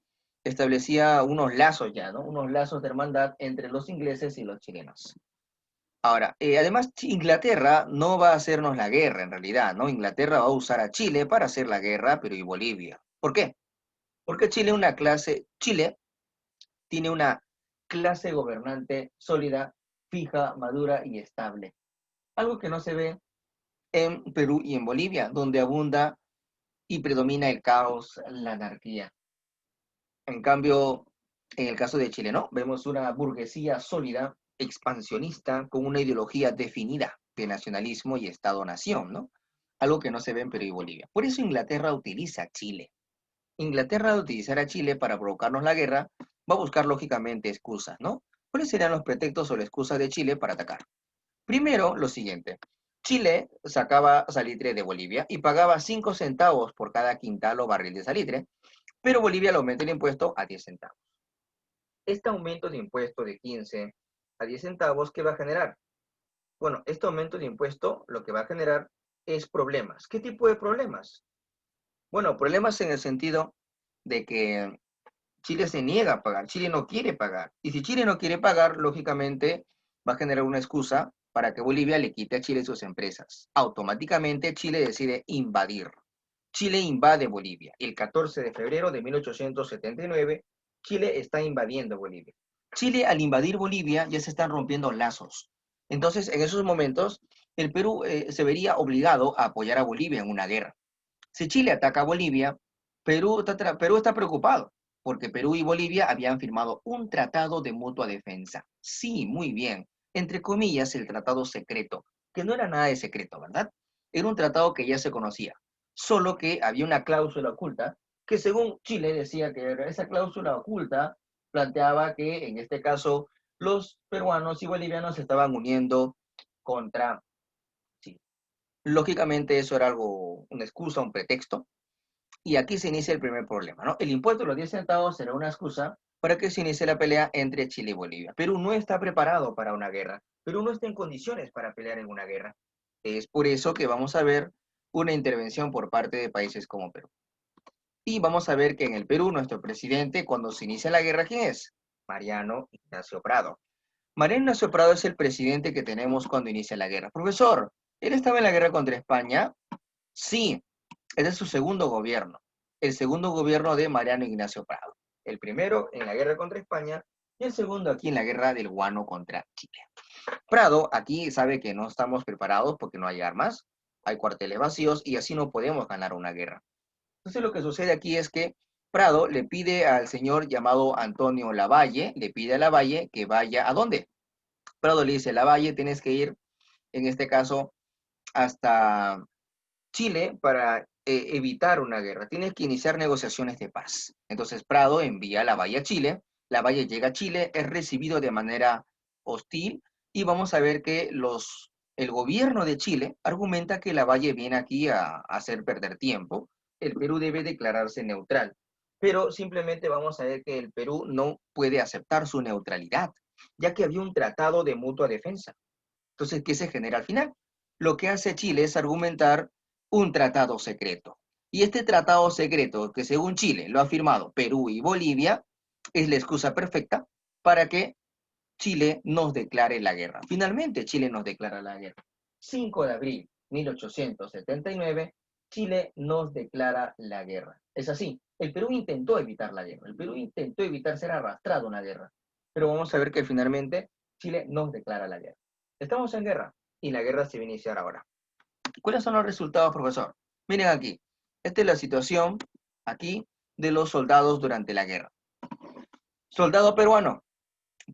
establecía unos lazos ya, ¿no? Unos lazos de hermandad entre los ingleses y los chilenos. Ahora, además, Inglaterra no va a hacernos la guerra en realidad, ¿no? Inglaterra va a usar a Chile para hacer la guerra, pero y Bolivia. ¿Por qué? Porque Chile tiene una clase gobernante sólida, fija, madura y estable. Algo que no se ve en Perú y en Bolivia, donde abunda y predomina el caos, la anarquía. En cambio, en el caso de Chile, ¿no? Vemos una burguesía sólida, expansionista, con una ideología definida de nacionalismo y Estado-nación, ¿no? Algo que no se ve en Perú y Bolivia. Por eso Inglaterra utiliza Chile. Inglaterra, al utilizar a Chile para provocarnos la guerra, va a buscar lógicamente excusas, ¿no? ¿Cuáles serían los pretextos o la excusa de Chile para atacar? Primero, lo siguiente. Chile sacaba salitre de Bolivia y pagaba 5 centavos por cada quintal o barril de salitre, pero Bolivia le aumenta el impuesto a 10 centavos. Este aumento de impuesto de 15 a 10 centavos, ¿qué va a generar? Bueno, este aumento de impuesto lo que va a generar es problemas. ¿Qué tipo de problemas? Bueno, problemas en el sentido de que Chile se niega a pagar, Chile no quiere pagar. Y si Chile no quiere pagar, lógicamente va a generar una excusa para que Bolivia le quite a Chile sus empresas. Automáticamente Chile decide invadir. Chile invade Bolivia. El 14 de febrero de 1879, Chile está invadiendo Bolivia. Chile, al invadir Bolivia, ya se están rompiendo lazos. Entonces, en esos momentos, el Perú se vería obligado a apoyar a Bolivia en una guerra. Si Chile ataca a Bolivia, Perú está preocupado, porque Perú y Bolivia habían firmado un tratado de mutua defensa. Sí, muy bien. Entre comillas, el tratado secreto, que no era nada de secreto, ¿verdad? Era un tratado que ya se conocía, solo que había una cláusula oculta, que según Chile decía que esa cláusula oculta planteaba que, en este caso, los peruanos y bolivianos se estaban uniendo contra Chile. Lógicamente eso era algo, una excusa, un pretexto, y aquí se inicia el primer problema, ¿no? El impuesto de los 10 centavos será una excusa para que se inicie la pelea entre Chile y Bolivia. Perú no está preparado para una guerra. Perú no está en condiciones para pelear en una guerra. Es por eso que vamos a ver una intervención por parte de países como Perú. Y vamos a ver que en el Perú, nuestro presidente, cuando se inicia la guerra, ¿quién es? Mariano Ignacio Prado. Mariano Ignacio Prado es el presidente que tenemos cuando inicia la guerra. Profesor, ¿él estaba en la guerra contra España? Sí, ese es su segundo gobierno. El segundo gobierno de Mariano Ignacio Prado. El primero en la guerra contra España y el segundo aquí en la guerra del Guano contra Chile. Prado aquí sabe que no estamos preparados porque no hay armas, hay cuarteles vacíos y así no podemos ganar una guerra. Entonces lo que sucede aquí es que Prado le pide al señor llamado Antonio Lavalle, le pide a Lavalle que vaya, ¿a dónde? Prado le dice, Lavalle, tienes que ir, en este caso, hasta Chile para evitar una guerra. Tienes que iniciar negociaciones de paz. Entonces Prado envía a Lavalle a Chile, Lavalle llega a Chile, es recibido de manera hostil y vamos a ver que el gobierno de Chile argumenta que Lavalle viene aquí a hacer perder tiempo, el Perú debe declararse neutral, pero simplemente vamos a ver que el Perú no puede aceptar su neutralidad, ya que había un tratado de mutua defensa. Entonces, ¿qué se genera al final? Lo que hace Chile es argumentar un tratado secreto. Y este tratado secreto, que según Chile lo ha firmado Perú y Bolivia, es la excusa perfecta para que Chile nos declare la guerra. Finalmente, Chile nos declara la guerra. 5 de abril de 1879, Chile nos declara la guerra. Es así, el Perú intentó evitar la guerra, el Perú intentó evitar ser arrastrado a una guerra, pero vamos a ver que finalmente Chile nos declara la guerra. Estamos en guerra y la guerra se va a iniciar ahora. ¿Cuáles son los resultados, profesor? Miren aquí, esta es la situación aquí de los soldados durante la guerra. Soldado peruano,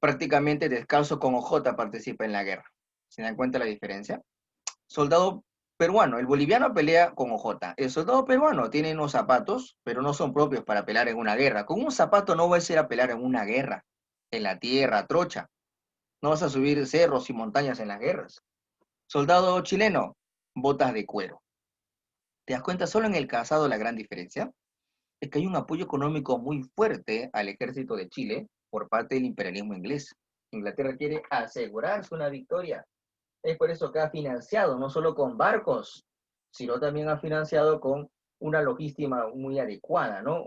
prácticamente descalzo con ojota participa en la guerra. ¿Se dan cuenta la diferencia? Soldado peruano, el boliviano pelea con ojota. El soldado peruano tiene unos zapatos, pero no son propios para pelear en una guerra. Con un zapato no vas a ir a pelear en una guerra, en la tierra, trocha. No vas a subir cerros y montañas en las guerras. Soldado chileno, botas de cuero. ¿Te das cuenta solo en el calzado la gran diferencia? Es que hay un apoyo económico muy fuerte al ejército de Chile por parte del imperialismo inglés. Inglaterra quiere asegurarse una victoria. Es por eso que ha financiado, no solo con barcos, sino también ha financiado con una logística muy adecuada, ¿no?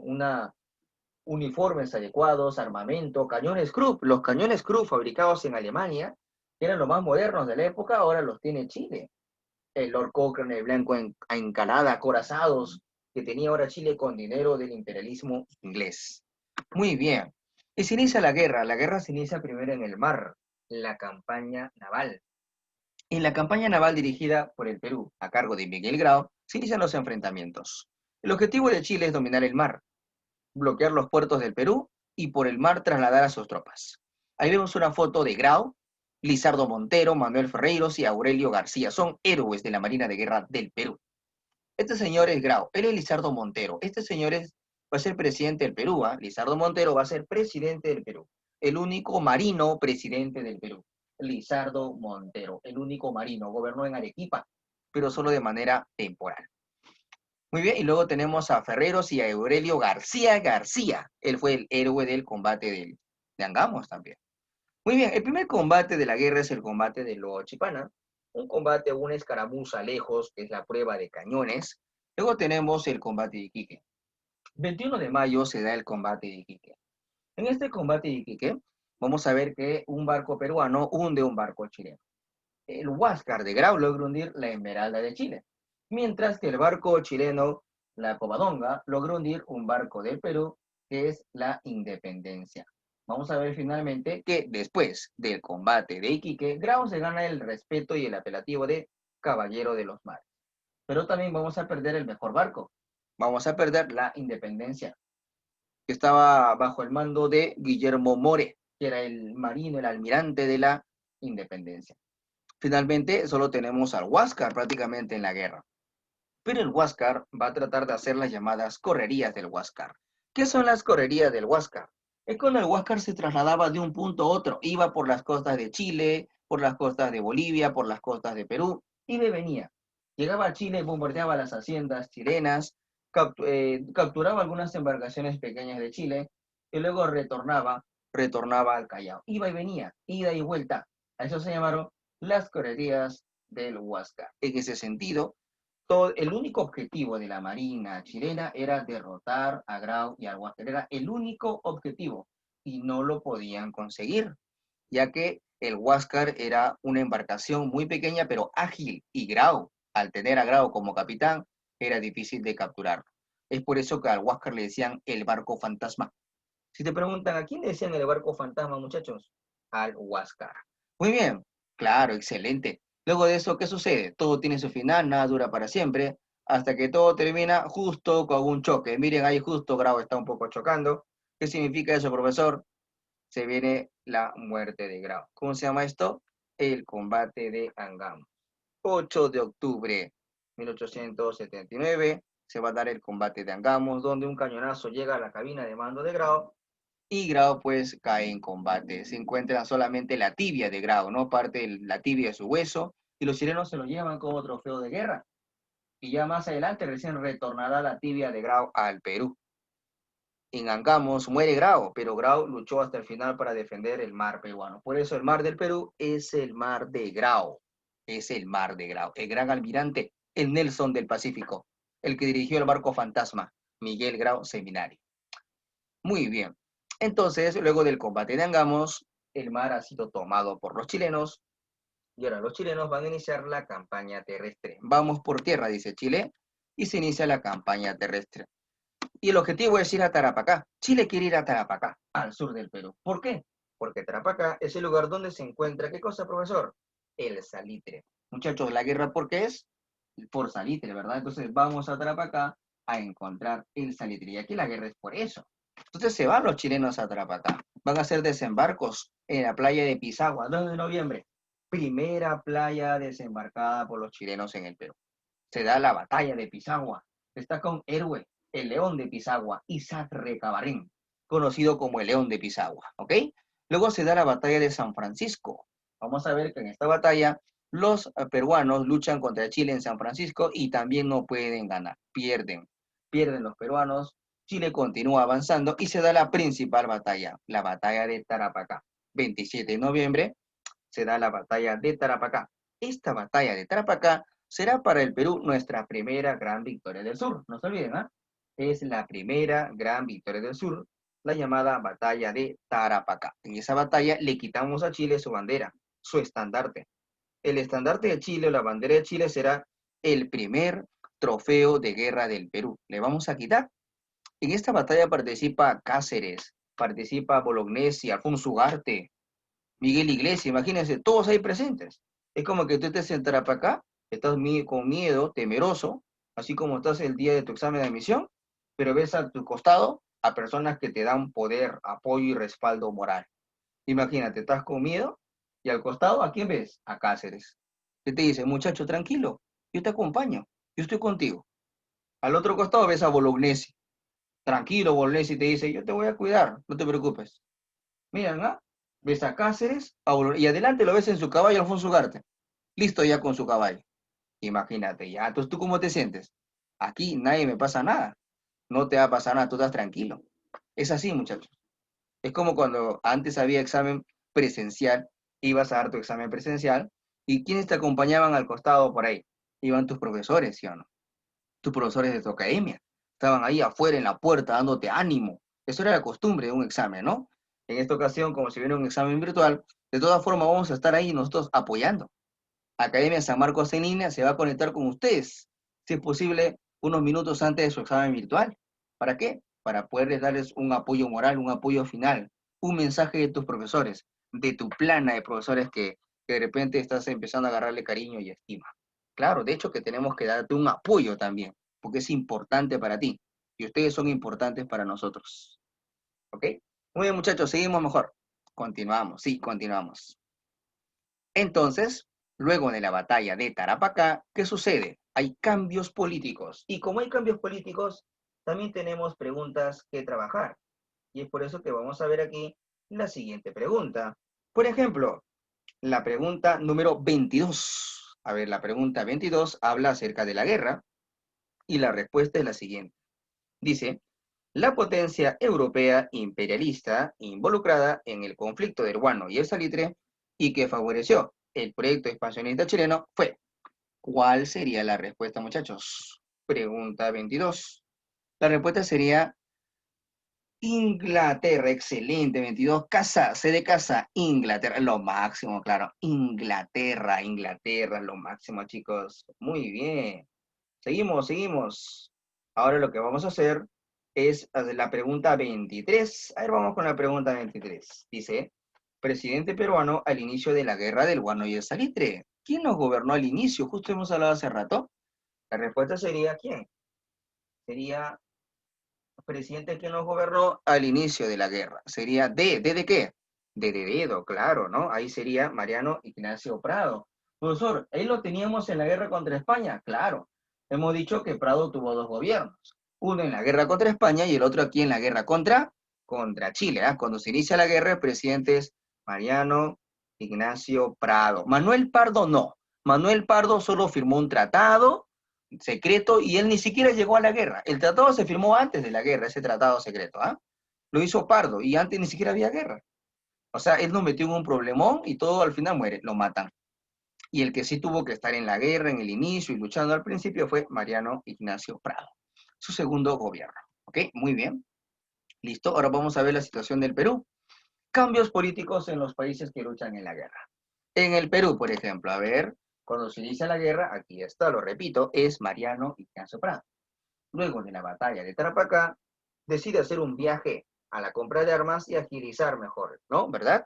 Uniformes adecuados, armamento, cañones Krupp. Los cañones Krupp fabricados en Alemania, que eran los más modernos de la época, ahora los tiene Chile. El Lord Cochrane, el blanco encalada, acorazados, que tenía ahora Chile con dinero del imperialismo inglés. Muy bien. Y se inicia la guerra se inicia primero en el mar, la campaña naval. En la campaña naval dirigida por el Perú, a cargo de Miguel Grau, se inician los enfrentamientos. El objetivo de Chile es dominar el mar, bloquear los puertos del Perú y por el mar trasladar a sus tropas. Ahí vemos una foto de Grau, Lizardo Montero, Manuel Ferreiros y Aurelio García. Son héroes de la Marina de Guerra del Perú. Este señor es Grau, él es Lizardo Montero. Este señor va a ser presidente del Perú. Lizardo Montero va a ser presidente del Perú. El único marino presidente del Perú. Lizardo Montero, el único marino. Gobernó en Arequipa, pero solo de manera temporal. Muy bien, y luego tenemos a Ferreros y a Aurelio García García. Él fue el héroe del combate de Angamos también. Muy bien, el primer combate de la guerra es el combate de Loachipana, un combate, una escaramuza lejos, que es la prueba de cañones. Luego tenemos el combate de Iquique. 21 de mayo se da el combate de Iquique. En este combate de Iquique, vamos a ver que un barco peruano hunde un barco chileno. El Huáscar de Grau logra hundir la Esmeralda de Chile, mientras que el barco chileno, la Covadonga, logra hundir un barco del Perú, que es la Independencia. Vamos a ver finalmente que después del combate de Iquique, Grau se gana el respeto y el apelativo de Caballero de los Mares. Pero también vamos a perder el mejor barco. Vamos a perder la Independencia, que estaba bajo el mando de Guillermo More, que era el marino, el almirante de la Independencia. Finalmente, solo tenemos al Huáscar prácticamente en la guerra. Pero el Huáscar va a tratar de hacer las llamadas correrías del Huáscar. ¿Qué son las correrías del Huáscar? Es cuando el Huáscar se trasladaba de un punto a otro. Iba por las costas de Chile, por las costas de Bolivia, por las costas de Perú, y venía. Llegaba a Chile, bombardeaba las haciendas chilenas, capturaba algunas embarcaciones pequeñas de Chile, y luego retornaba al Callao. Iba y venía, ida y vuelta. A eso se llamaron las correrías del Huáscar. En ese sentido, el único objetivo de la Marina chilena era derrotar a Grau y al Huáscar. Era el único objetivo y no lo podían conseguir, ya que el Huáscar era una embarcación muy pequeña pero ágil y Grau, al tener a Grau como capitán, era difícil de capturar. Es por eso que al Huáscar le decían el barco fantasma. Si te preguntan, ¿a quién le decían el barco fantasma, muchachos? Al Huáscar. Muy bien, claro, excelente. Luego de eso, ¿qué sucede? Todo tiene su final, nada dura para siempre, hasta que todo termina justo con un choque. Miren, ahí justo Grau está un poco chocando. ¿Qué significa eso, profesor? Se viene la muerte de Grau. ¿Cómo se llama esto? El combate de Angamos. 8 de octubre de 1879 se va a dar el combate de Angamos, donde un cañonazo llega a la cabina de mando de Grau y Grau pues cae en combate. Se encuentra solamente la tibia de Grau, ¿no? Parte de la tibia de su hueso, y los chilenos se lo llevan como trofeo de guerra. Y ya más adelante recién retornará la tibia de Grau al Perú. En Angamos muere Grau, pero Grau luchó hasta el final para defender el mar peruano. Por eso el mar del Perú es el mar de Grau. Es el mar de Grau. El gran almirante, el Nelson del Pacífico, el que dirigió el barco fantasma, Miguel Grau Seminari. Muy bien. Entonces, luego del combate de Angamos, el mar ha sido tomado por los chilenos y ahora los chilenos van a iniciar la campaña terrestre. Vamos por tierra, dice Chile, y se inicia la campaña terrestre. Y el objetivo es ir a Tarapacá. Chile quiere ir a Tarapacá, al sur del Perú. ¿Por qué? Porque Tarapacá es el lugar donde se encuentra, ¿qué cosa, profesor? El salitre. Muchachos, ¿la guerra por qué es? Por salitre, ¿verdad? Entonces vamos a Tarapacá a encontrar el salitre. Y aquí la guerra es por eso. Entonces se van los chilenos a Tarapacá. Van a hacer desembarcos en la playa de Pisagua, 2 de noviembre. Primera playa desembarcada por los chilenos en el Perú. Se da la batalla de Pisagua. Está con héroe, el león de Pisagua, Isaac Recabarén, conocido como el león de Pisagua, ¿ok? Luego se da la batalla de San Francisco. Vamos a ver que en esta batalla los peruanos luchan contra Chile en San Francisco y también no pueden ganar, pierden. Pierden los peruanos, Chile continúa avanzando y se da la principal batalla, la batalla de Tarapacá. 27 de noviembre se da la batalla de Tarapacá. Esta batalla de Tarapacá será para el Perú nuestra primera gran victoria del sur. No se olviden, ¿ah? Es la primera gran victoria del sur, la llamada batalla de Tarapacá. En esa batalla le quitamos a Chile su bandera, su estandarte. El estandarte de Chile o la bandera de Chile será el primer trofeo de guerra del Perú. Le vamos a quitar. En esta batalla participa Cáceres, participa Bolognesi, Alfonso Ugarte, Miguel Iglesias, imagínense, todos ahí presentes. Es como que tú estés en Tarapacá, estás con miedo, temeroso, así como estás el día de tu examen de admisión, pero ves a tu costado a personas que te dan poder, apoyo y respaldo moral. Imagínate, estás con miedo y al costado, ¿a quién ves? A Cáceres. Que te dice, muchacho, tranquilo, yo te acompaño, yo estoy contigo. Al otro costado ves a Bolognesi. Tranquilo, Bolognesi te dice, yo te voy a cuidar, no te preocupes. Miran, ¿ah? Ves a Cáceres y adelante lo ves en su caballo Alfonso Ugarte. Listo ya con su caballo. Imagínate, ya. Entonces, ¿tú cómo te sientes? Aquí nadie me pasa nada. No te va a pasar nada, tú estás tranquilo. Es así, muchachos. Es como cuando antes había examen presencial, ibas a dar tu examen presencial, y ¿quiénes te acompañaban al costado por ahí? Iban tus profesores, ¿sí o no? Tus profesores de tu academia. Estaban ahí afuera en la puerta dándote ánimo. Eso era la costumbre de un examen, ¿no? En esta ocasión, como si hubiera un examen virtual, de todas formas vamos a estar ahí nosotros apoyando. Academia San Marcos en línea se va a conectar con ustedes, si es posible, unos minutos antes de su examen virtual. ¿Para qué? Para poderles darles un apoyo moral, un apoyo final, un mensaje de tus profesores, de tu plana de profesores que de repente estás empezando a agarrarle cariño y estima. Claro, de hecho que tenemos que darte un apoyo también, porque es importante para ti y ustedes son importantes para nosotros. ¿Ok? Muy bien, muchachos, seguimos mejor. Continuamos, sí, continuamos. Entonces, luego de la batalla de Tarapacá, ¿qué sucede? Hay cambios políticos. Y como hay cambios políticos, también tenemos preguntas que trabajar. Y es por eso que vamos a ver aquí la siguiente pregunta. Por ejemplo, la pregunta número 22. A ver, la pregunta 22 habla acerca de la guerra y la respuesta es la siguiente. Dice, la potencia europea imperialista involucrada en el conflicto del guano y el salitre y que favoreció el proyecto expansionista chileno fue ¿Cuál sería la respuesta, muchachos? Pregunta 22. La respuesta sería Inglaterra, excelente, 22. Casa, C de casa, Inglaterra, lo máximo, claro. Inglaterra, Inglaterra, lo máximo, chicos. Muy bien. Seguimos, seguimos. Ahora lo que vamos a hacer es hacer la pregunta 23. A ver, vamos con la pregunta 23. Dice, presidente peruano al inicio de la guerra del guano y el salitre. ¿Quién nos gobernó al inicio? Justo hemos hablado hace rato. La respuesta sería ¿quién? Sería presidente que nos gobernó al inicio de la guerra. Sería ¿D de qué? De dedo, claro, ¿no? Ahí sería Mariano Ignacio Prado. Profesor, ¿ahí lo teníamos en la guerra contra España? Claro. Hemos dicho que Prado tuvo dos gobiernos. Uno en la guerra contra España y el otro aquí en la guerra contra Chile. ¿Ah? Cuando se inicia la guerra, el presidente es Mariano Ignacio Prado. Manuel Pardo no. Manuel Pardo solo firmó un tratado secreto y él ni siquiera llegó a la guerra. El tratado se firmó antes de la guerra, ese tratado secreto, ¿ah? Lo hizo Pardo y antes ni siquiera había guerra. O sea, él nos metió en un problemón y todo al final muere, lo matan. Y el que sí tuvo que estar en la guerra, en el inicio y luchando al principio fue Mariano Ignacio Prado, su segundo gobierno. ¿Ok? Muy bien. Listo. Ahora vamos a ver la situación del Perú. Cambios políticos en los países que luchan en la guerra. En el Perú, por ejemplo, a ver, cuando se inicia la guerra, aquí está, lo repito, es Mariano Ignacio Prado. Luego de la batalla de Tarapacá, decide hacer un viaje a la compra de armas y agilizar mejor, ¿no? ¿Verdad?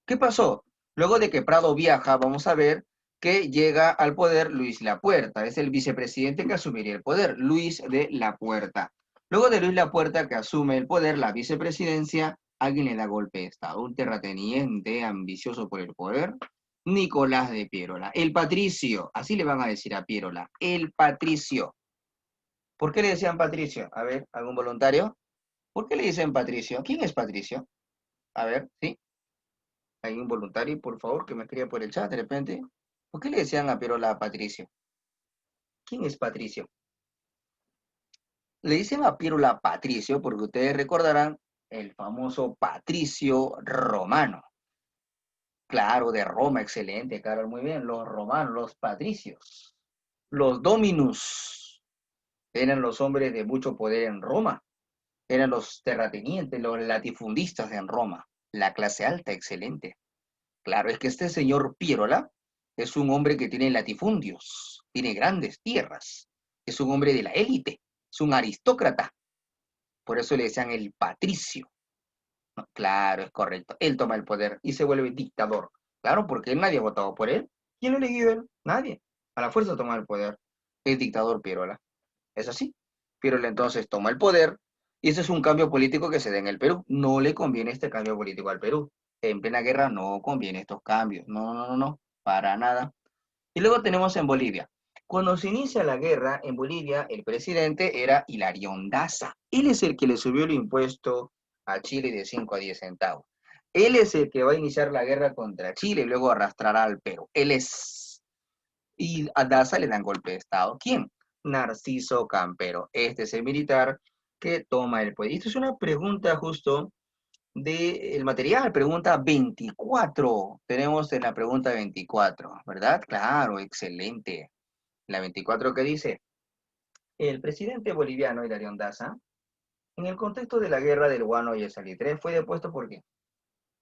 ¿Qué pasó? Luego de que Prado viaja, vamos a ver que llega al poder Luis Lapuerta, es el vicepresidente que asumiría el poder, Luis de Lapuerta. Luego de Luis Lapuerta que asume el poder, la vicepresidencia, alguien le da golpe de Estado, un terrateniente ambicioso por el poder, Nicolás de Piérola, el patricio, así le van a decir a Piérola, el patricio. ¿Por qué le decían Patricio? A ver, ¿algún voluntario? ¿Por qué le dicen Patricio? ¿Quién es Patricio? A ver, ¿sí? ¿Hay un voluntario, por favor, que me escriba por el chat de repente? ¿Por qué le decían a Pirola Patricio? ¿Quién es Patricio? Le dicen a Pirola Patricio porque ustedes recordarán el famoso Patricio romano. Claro, de Roma, excelente, claro, muy bien. Los romanos, los patricios. Los dominus eran los hombres de mucho poder en Roma. Eran los terratenientes, los latifundistas en Roma, la clase alta, excelente. Claro, es que este señor Piérola es un hombre que tiene latifundios, tiene grandes tierras, es un hombre de la élite, es un aristócrata, por eso le decían el patricio. No, claro, es correcto, él toma el poder y se vuelve dictador. Claro, porque nadie ha votado por él. ¿Quién lo eligió él? Nadie. A la fuerza toma el poder. El dictador Piérola. Es así. Piérola entonces toma el poder y ese es un cambio político que se da en el Perú. No le conviene este cambio político al Perú. En plena guerra no conviene estos cambios. No, no, no, no, para nada. Y luego tenemos en Bolivia. Cuando se inicia la guerra en Bolivia, el presidente era Hilarión Daza. Él es el que le subió el impuesto a Chile de 5 a 10 centavos. Él es el que va a iniciar la guerra contra Chile y luego arrastrará al Perú. Él es. Y a Daza le dan golpe de Estado. ¿Quién? Narciso Campero. Este es el militar que toma el poder. Y esto es una pregunta justo del material, pregunta 24. Tenemos en la pregunta 24, ¿verdad? Claro, excelente. La 24 que dice, el presidente boliviano Hilarión Daza, en el contexto de la guerra del Guano y el Salitre, fue depuesto por qué.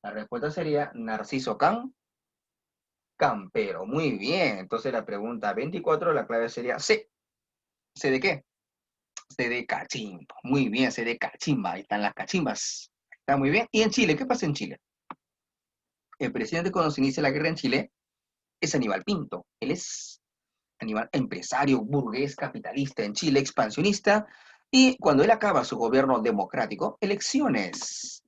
La respuesta sería Narciso Campero. Muy bien. Entonces la pregunta 24, la clave sería C. ¿C de qué? C de cachimbo. Muy bien, C de cachimba. Ahí están las cachimbas. Está muy bien. ¿Y en Chile? ¿Qué pasa en Chile? El presidente cuando se inicia la guerra en Chile es Aníbal Pinto. Él es Aníbal, empresario, burgués, capitalista en Chile, expansionista. Y cuando él acaba su gobierno democrático, elecciones.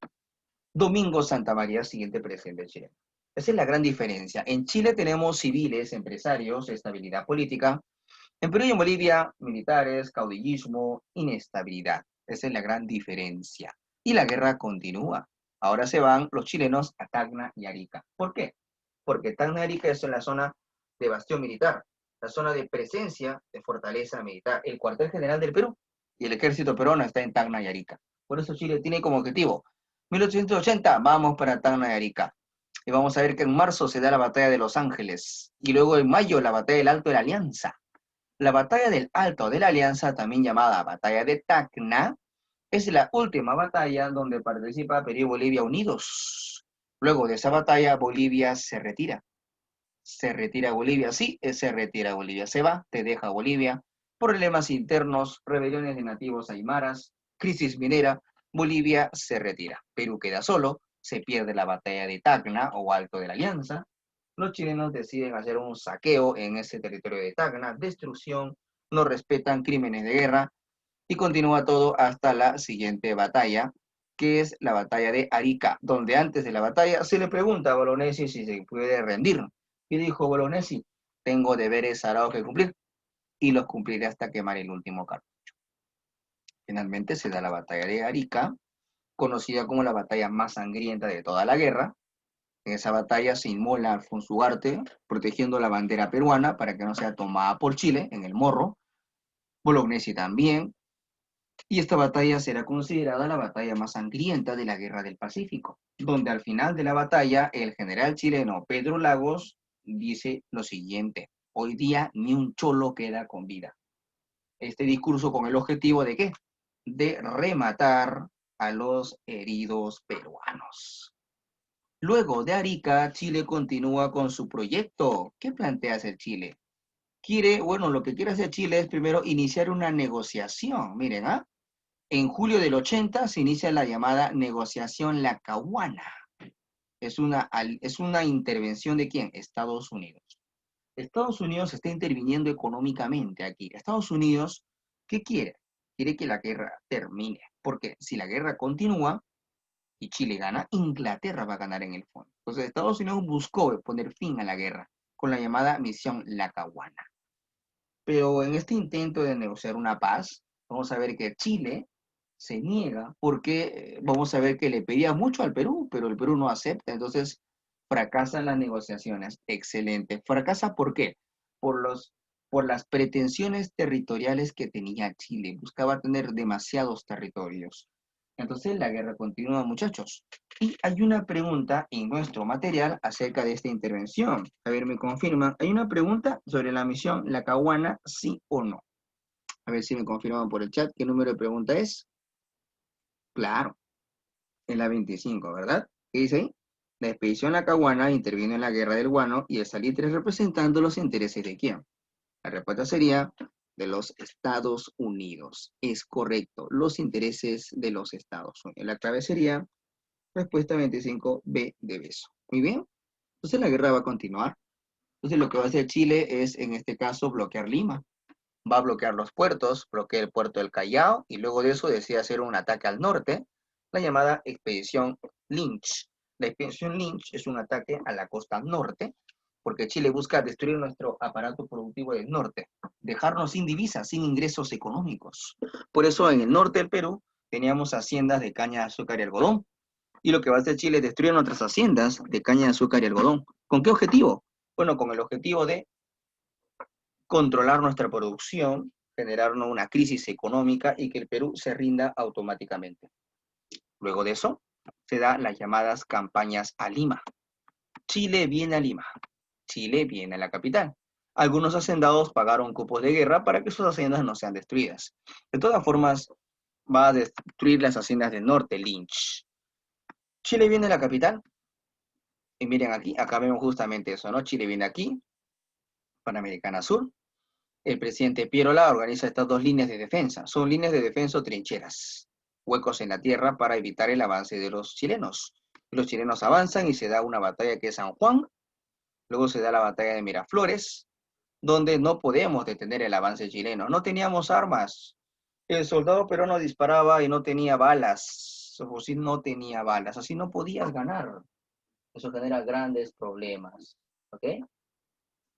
Domingo Santa María, siguiente presidente de Chile. Esa es la gran diferencia. En Chile tenemos civiles, empresarios, estabilidad política. En Perú y en Bolivia, militares, caudillismo, inestabilidad. Esa es la gran diferencia. Y la guerra continúa. Ahora se van los chilenos a Tacna y Arica. ¿Por qué? Porque Tacna y Arica es en la zona de bastión militar, la zona de presencia de fortaleza militar, el cuartel general del Perú. Y el ejército peruano está en Tacna y Arica. Por eso Chile tiene como objetivo, 1880, vamos para Tacna y Arica. Y vamos a ver que en marzo se da la batalla de Los Ángeles. Y luego en mayo la batalla del Alto de la Alianza. La batalla del Alto de la Alianza, también llamada batalla de Tacna, es la última batalla donde participa Perú y Bolivia unidos. Luego de esa batalla, Bolivia se retira. Se retira Bolivia, sí, se retira Bolivia. Se va, te deja Bolivia. Problemas internos, rebeliones de nativos aymaras, crisis minera, Bolivia se retira. Perú queda solo, se pierde la batalla de Tacna o Alto de la Alianza. Los chilenos deciden hacer un saqueo en ese territorio de Tacna, destrucción, no respetan crímenes de guerra y continúa todo hasta la siguiente batalla, que es la batalla de Arica, donde antes de la batalla se le pregunta a Bolognesi si se puede rendir. Y dijo Bolognesi, tengo deberes sagrados que cumplir y los cumpliré hasta quemar el último cartucho. Finalmente se da la batalla de Arica, conocida como la batalla más sangrienta de toda la guerra. En esa batalla se inmola Alfonso Ugarte, protegiendo la bandera peruana para que no sea tomada por Chile en el Morro. Bolognesi también. Y esta batalla será considerada la batalla más sangrienta de la Guerra del Pacífico, donde al final de la batalla el general chileno Pedro Lagos dice lo siguiente: hoy día ni un cholo queda con vida. Este discurso con el objetivo de ¿qué? De rematar a los heridos peruanos. Luego de Arica, Chile continúa con su proyecto. ¿Qué plantea hacer Chile? Lo que quiere hacer Chile es primero iniciar una negociación. Miren, ¿ah? En julio del 80 se inicia la llamada negociación Lackawanna. Es una intervención de ¿quién? Estados Unidos. Estados Unidos está interviniendo económicamente aquí. Estados Unidos, ¿qué quiere? Quiere que la guerra termine. Porque si la guerra continúa y Chile gana, Inglaterra va a ganar en el fondo. Entonces Estados Unidos buscó poner fin a la guerra con la llamada misión Lackawanna. Pero en este intento de negociar una paz, vamos a ver que Chile se niega porque vamos a ver que le pedía mucho al Perú, pero el Perú no acepta, entonces fracasan las negociaciones. Excelente. ¿Fracasa por qué? Por por las pretensiones territoriales que tenía Chile. Buscaba tener demasiados territorios. Entonces la guerra continúa, muchachos. Y hay una pregunta en nuestro material acerca de esta intervención. A ver, me confirman. Hay una pregunta sobre la misión Lackawanna, sí o no. A ver si me confirman por el chat qué número de pregunta es. Claro, es la 25, ¿verdad? ¿Qué dice ahí? La expedición Lackawanna intervino en la guerra del Guano y el salitre representando los intereses de quién. La respuesta sería de los Estados Unidos. Es correcto, los intereses de los Estados Unidos. La clave sería respuesta 25B de beso. Muy bien. Entonces la guerra va a continuar. Entonces lo que va a hacer Chile es, en este caso, bloquear Lima. Va a bloquear los puertos, bloquea el puerto del Callao y luego de eso decide hacer un ataque al norte, la llamada Expedición Lynch. La Expedición Lynch es un ataque a la costa norte, porque Chile busca destruir nuestro aparato productivo del norte, dejarnos sin divisas, sin ingresos económicos. Por eso en el norte del Perú teníamos haciendas de caña de azúcar y algodón, y lo que va a hacer Chile es destruir nuestras haciendas de caña de azúcar y algodón. ¿Con qué objetivo? Bueno, con el objetivo de controlar nuestra producción, generarnos una crisis económica y que el Perú se rinda automáticamente. Luego de eso, se dan las llamadas campañas a Lima. Chile viene a Lima. Chile viene a la capital. Algunos hacendados pagaron cupos de guerra para que sus haciendas no sean destruidas. De todas formas, va a destruir las haciendas del norte, Lynch. Chile viene a la capital. Y miren aquí, acá vemos justamente eso, ¿no? Chile viene aquí, Panamericana Sur. El presidente Pierola organiza estas dos líneas de defensa. Son líneas de defensa o trincheras, huecos en la tierra para evitar el avance de los chilenos. Los chilenos avanzan y se da una batalla que es San Juan. Luego se da la batalla de Miraflores, donde no podemos detener el avance chileno. No teníamos armas. El soldado peruano disparaba y no tenía balas. Su fusil no tenía balas. Así no podías ganar. Eso genera grandes problemas. ¿Ok?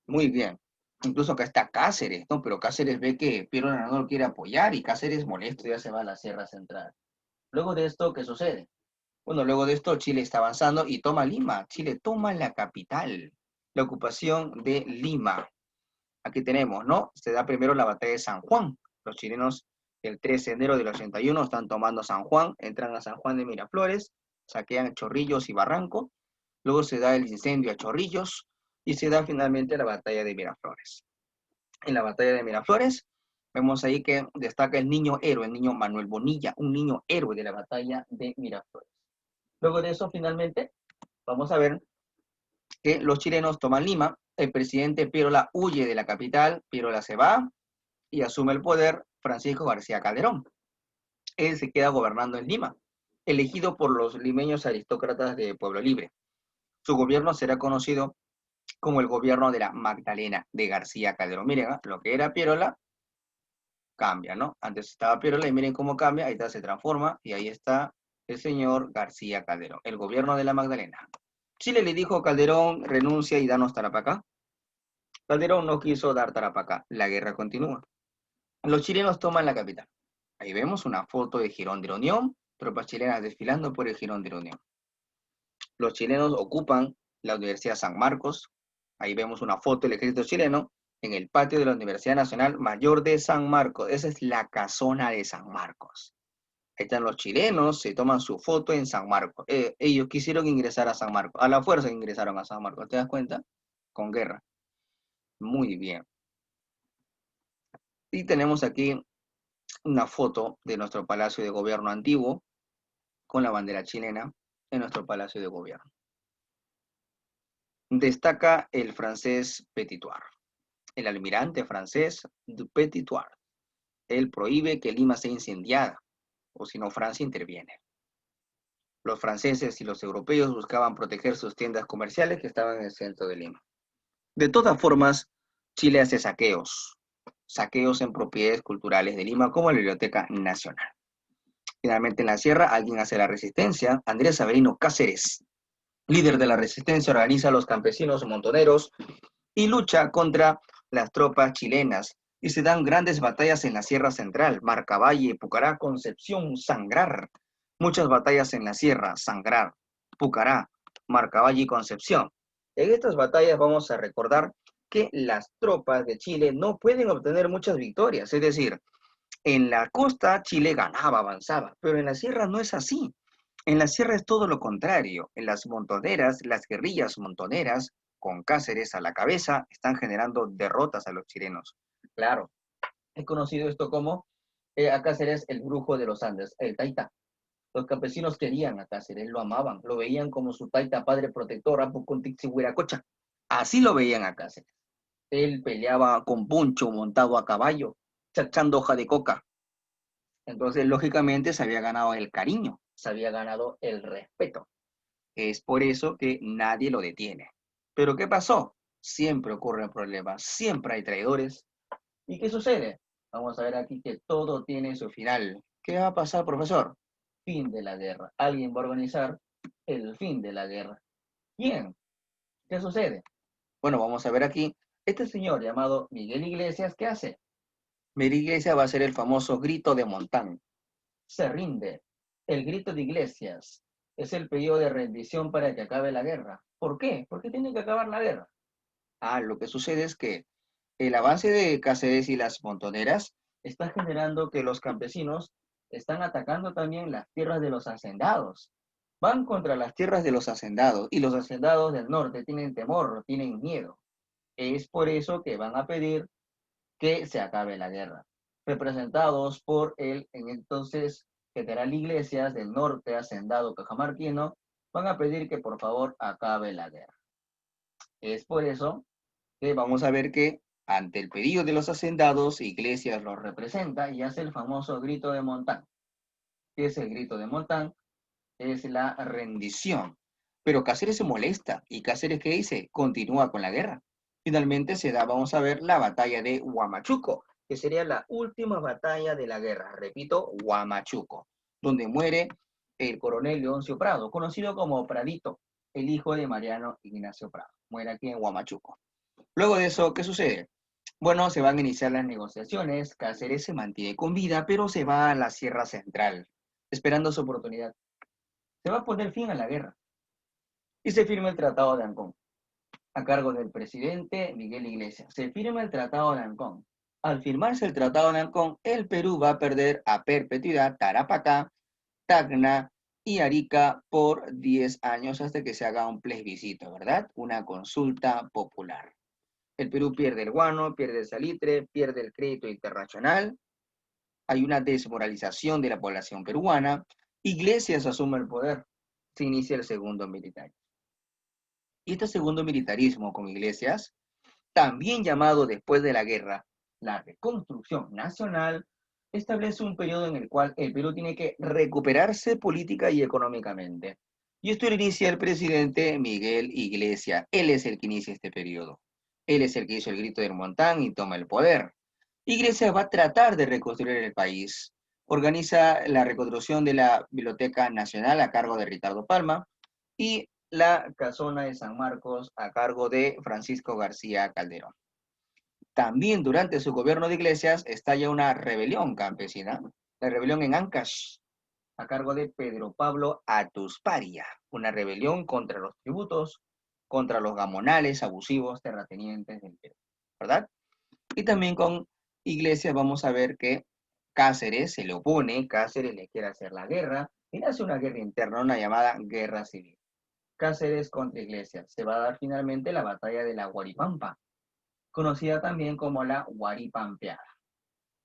Muy bien. Incluso acá está Cáceres, ¿no? Pero Cáceres ve que Piero no lo quiere apoyar y Cáceres molesto ya se va a la Sierra Central. Luego de esto, ¿qué sucede? Bueno, luego de esto Chile está avanzando y toma Lima. Chile toma la capital, la ocupación de Lima. Aquí tenemos, ¿no? Se da primero la batalla de San Juan. Los chilenos el 13 de enero del 81 están tomando San Juan, entran a San Juan de Miraflores, saquean Chorrillos y Barranco. luego se da el incendio a Chorrillos y se da finalmente la batalla de Miraflores. En la batalla de Miraflores vemos ahí que destaca el niño héroe, el niño Manuel Bonilla, un niño héroe de la batalla de Miraflores. Luego de eso, finalmente, vamos a ver que los chilenos toman Lima, el presidente Pierola huye de la capital, Pierola se va y asume el poder Francisco García Calderón. Él se queda gobernando en Lima, elegido por los limeños aristócratas de Pueblo Libre. Su gobierno será conocido como el gobierno de la Magdalena de García Calderón. Miren, lo que era Pierola cambia, ¿no? Antes estaba Pierola y miren cómo cambia, ahí está, se transforma y ahí está el señor García Calderón, el gobierno de la Magdalena. Chile le dijo a Calderón, renuncia y danos Tarapacá. Calderón no quiso dar Tarapacá, la guerra continúa. Los chilenos toman la capital. Ahí vemos una foto de Girón de la Unión, tropas chilenas desfilando por el Girón de la Unión. Los chilenos ocupan la Universidad San Marcos. Ahí vemos una foto del ejército chileno en el patio de la Universidad Nacional Mayor de San Marcos. Esa es la casona de San Marcos. Ahí están los chilenos, se toman su foto en San Marcos. Ellos quisieron ingresar a San Marcos. A la fuerza ingresaron a San Marcos. ¿Te das cuenta? Con guerra. Muy bien. Y tenemos aquí una foto de nuestro Palacio de Gobierno antiguo con la bandera chilena en nuestro Palacio de Gobierno. Destaca el francés Petitoir, el almirante francés du Petitoir. Él prohíbe que Lima sea incendiada, o si no Francia interviene. Los franceses y los europeos buscaban proteger sus tiendas comerciales que estaban en el centro de Lima. De todas formas, Chile hace saqueos en propiedades culturales de Lima como la Biblioteca Nacional. Finalmente en la sierra alguien hace la resistencia, Andrés Severino Cáceres, líder de la resistencia, organiza a los campesinos montoneros y lucha contra las tropas chilenas. Y se dan grandes batallas en la Sierra Central, Marcavalle, Pucará, Concepción, Sangrar. Muchas batallas en la Sierra, Sangrar, Pucará, Marcavalle y Concepción. En estas batallas vamos a recordar que las tropas de Chile no pueden obtener muchas victorias, es decir, en la costa Chile ganaba, avanzaba, pero en la sierra no es así. En la sierra es todo lo contrario. En las montoneras, las guerrillas montoneras, con Cáceres a la cabeza, están generando derrotas a los chilenos. Claro, he conocido esto como a Cáceres el brujo de los Andes, el Taita. Los campesinos querían a Cáceres, lo amaban, lo veían como su Taita padre protector, Apucontixi-Huiracocha. Así lo veían a Cáceres. Él peleaba con puncho montado a caballo, chachando hoja de coca. Entonces, lógicamente, se había ganado el cariño, se había ganado el respeto. Es por eso que nadie lo detiene. Pero ¿qué pasó? Siempre ocurren problemas, siempre hay traidores. ¿Y qué sucede? Vamos a ver aquí que todo tiene su final. ¿Qué va a pasar, profesor? Fin de la guerra. Alguien va a organizar el fin de la guerra. ¿Quién? ¿Qué sucede? Bueno, vamos a ver aquí. Este señor llamado Miguel Iglesias, ¿qué hace? Miguel Iglesias va a hacer el famoso grito de Montán. Se rinde. El grito de Iglesias es el pedido de rendición para que acabe la guerra. ¿Por qué? ¿Por qué tiene que acabar la guerra? Lo que sucede es que el avance de Cáceres y las montoneras está generando que los campesinos están atacando también las tierras de los hacendados. Van contra las tierras de los hacendados y los hacendados del norte tienen temor, tienen miedo. Es por eso que van a pedir que se acabe la guerra, representados por el entonces general Iglesias del norte, hacendado cajamarquino, van a pedir que por favor acabe la guerra. Es por eso que vamos a ver que ante el pedido de los hacendados, Iglesias los representa y hace el famoso grito de Montán. ¿Qué es el grito de Montán? Es la rendición. Pero Cáceres se molesta y Cáceres, ¿qué dice? Continúa con la guerra. Finalmente se da, vamos a ver, la batalla de Huamachuco, que sería la última batalla de la guerra. Repito, Huamachuco, donde muere el coronel Leoncio Prado, conocido como Pradito, el hijo de Mariano Ignacio Prado. Muere aquí en Huamachuco. Luego de eso, ¿qué sucede? Bueno, se van a iniciar las negociaciones, Cáceres se mantiene con vida, pero se va a la Sierra Central, esperando su oportunidad. Se va a poner fin a la guerra y se firma el Tratado de Ancón, a cargo del presidente Miguel Iglesias. Se firma el Tratado de Ancón. Al firmarse el Tratado de Ancón, el Perú va a perder a perpetuidad Tarapacá, Tacna, y Arica por 10 años hasta que se haga un plebiscito, ¿verdad? Una consulta popular. El Perú pierde el guano, pierde el salitre, pierde el crédito internacional, hay una desmoralización de la población peruana, Iglesias asume el poder, se inicia el segundo militarismo. Y este segundo militarismo con Iglesias, también llamado después de la guerra, la reconstrucción nacional, establece un periodo en el cual el Perú tiene que recuperarse política y económicamente. Y esto lo inicia el presidente Miguel Iglesias. Él es el que inicia este periodo. Él es el que hizo el grito del Montán y toma el poder. Iglesias va a tratar de reconstruir el país. Organiza la reconstrucción de la Biblioteca Nacional a cargo de Ricardo Palma y la Casona de San Marcos a cargo de Francisco García Calderón. También durante su gobierno de Iglesias estalla una rebelión campesina, la rebelión en Ancash, a cargo de Pedro Pablo Atusparia, una rebelión contra los tributos, contra los gamonales abusivos terratenientes del Perú, ¿verdad? Y también con Iglesias vamos a ver que Cáceres se le opone, Cáceres le quiere hacer la guerra, y hace una guerra interna, una llamada guerra civil. Cáceres contra Iglesias. Se va a dar finalmente la batalla de la Guaripampa, conocida también como la Guaripampeada.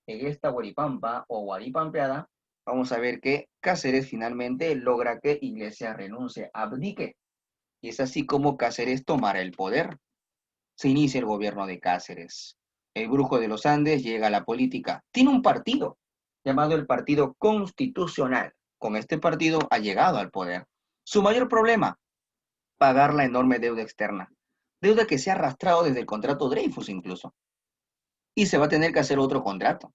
En esta Guaripampa o Guaripampeada, vamos a ver que Cáceres finalmente logra que Iglesias renuncie, abdique. Y es así como Cáceres tomará el poder. Se inicia el gobierno de Cáceres. El brujo de los Andes llega a la política. Tiene un partido llamado el Partido Constitucional. Con este partido ha llegado al poder. Su mayor problema, pagar la enorme deuda externa. Deuda que se ha arrastrado desde el contrato Dreyfus incluso. Y se va a tener que hacer otro contrato.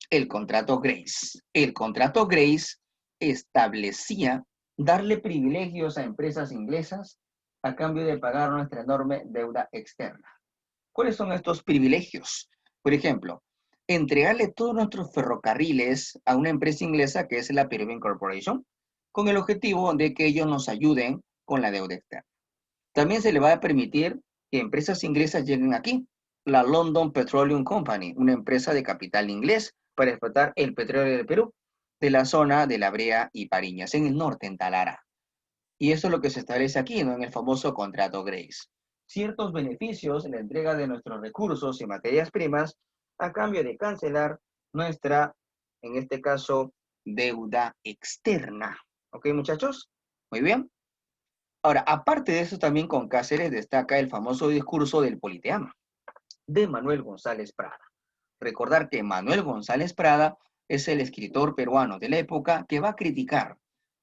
El contrato Grace. El contrato Grace establecía darle privilegios a empresas inglesas a cambio de pagar nuestra enorme deuda externa. ¿Cuáles son estos privilegios? Por ejemplo, entregarle todos nuestros ferrocarriles a una empresa inglesa que es la Peruvian Corporation, con el objetivo de que ellos nos ayuden con la deuda externa. También se le va a permitir que empresas inglesas lleguen aquí. La London Petroleum Company, una empresa de capital inglés para explotar el petróleo del Perú, de la zona de La Brea y Pariñas, en el norte, en Talara. Y eso es lo que se establece aquí, ¿no? En el famoso contrato Grace. Ciertos beneficios en la entrega de nuestros recursos y materias primas a cambio de cancelar nuestra, en este caso, deuda externa. ¿Ok, muchachos? Muy bien. Ahora, aparte de eso, también con Cáceres destaca el famoso discurso del Politeama de Manuel González Prada. Recordar que Manuel González Prada es el escritor peruano de la época que va a criticar,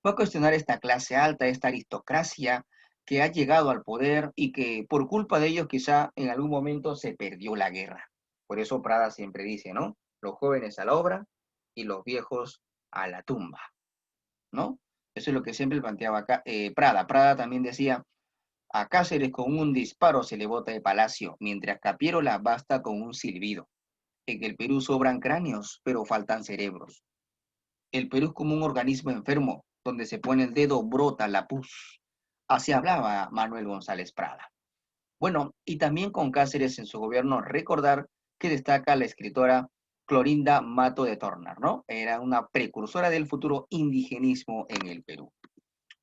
va a cuestionar esta clase alta, esta aristocracia que ha llegado al poder y que por culpa de ellos quizá en algún momento se perdió la guerra. Por eso Prada siempre dice, ¿no? Los jóvenes a la obra y los viejos a la tumba, ¿no? Eso es lo que siempre planteaba acá, Prada. Prada también decía, a Cáceres con un disparo se le bota de palacio, mientras Capierola basta con un silbido. En el Perú sobran cráneos, pero faltan cerebros. El Perú es como un organismo enfermo, donde se pone el dedo, brota la pus. Así hablaba Manuel González Prada. Bueno, y también con Cáceres en su gobierno, recordar que destaca la escritora Clorinda Mato de Tornar, ¿no? Era una precursora del futuro indigenismo en el Perú.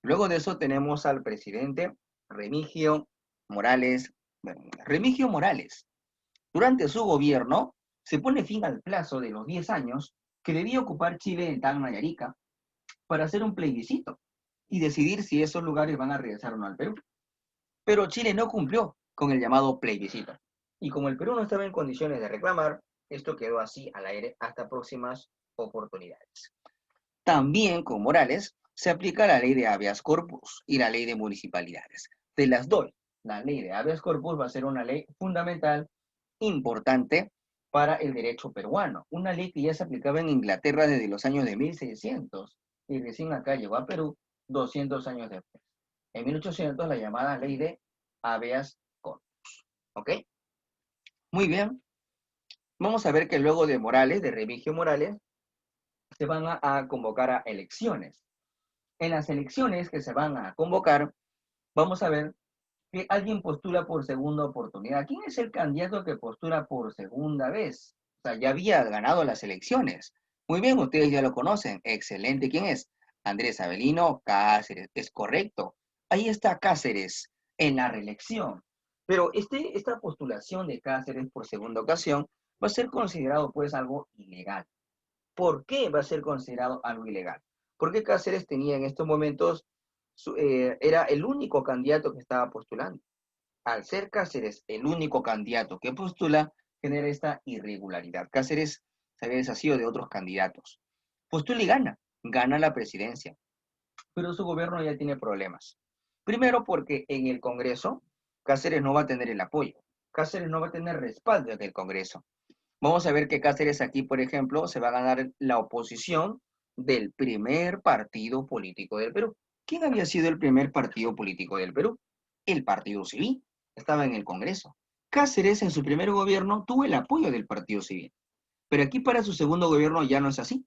Luego de eso tenemos al presidente Remigio Morales. Bueno, Remigio Morales, durante su gobierno, se pone fin al plazo de los 10 años que debía ocupar Chile en Tacna y Arica para hacer un plebiscito y decidir si esos lugares van a regresar o no al Perú. Pero Chile no cumplió con el llamado plebiscito. Y como el Perú no estaba en condiciones de reclamar, esto quedó así al aire hasta próximas oportunidades. También con Morales se aplica la ley de habeas corpus y la ley de municipalidades. De las dos, la ley de habeas corpus va a ser una ley fundamental, importante para el derecho peruano. Una ley que ya se aplicaba en Inglaterra desde los años de 1600 y recién acá llegó a Perú 200 años después. En 1800 la llamada ley de habeas corpus. ¿Ok? Muy bien. Vamos a ver que luego de Morales, de Remigio Morales, se van a convocar a elecciones. En las elecciones que se van a convocar, vamos a ver que alguien postula por segunda oportunidad. ¿Quién es el candidato que postula por segunda vez? O sea, ya había ganado las elecciones. Muy bien, ustedes ya lo conocen. Excelente. ¿Quién es? Andrés Avelino, Cáceres, es correcto. Ahí está Cáceres en la reelección. Pero esta postulación de Cáceres por segunda ocasión va a ser considerado pues algo ilegal. ¿Por qué va a ser considerado algo ilegal? Porque Cáceres tenía en estos momentos, era el único candidato que estaba postulando. Al ser Cáceres el único candidato que postula, genera esta irregularidad. Cáceres se había deshacido de otros candidatos. Postula y gana la presidencia, pero su gobierno ya tiene problemas. Primero porque en el Congreso Cáceres no va a tener el apoyo, Cáceres no va a tener respaldo en el Congreso. Vamos a ver que Cáceres aquí, por ejemplo, se va a ganar la oposición del primer partido político del Perú. ¿Quién había sido el primer partido político del Perú? El Partido Civil. Estaba en el Congreso. Cáceres en su primer gobierno tuvo el apoyo del Partido Civil. Pero aquí para su segundo gobierno ya no es así.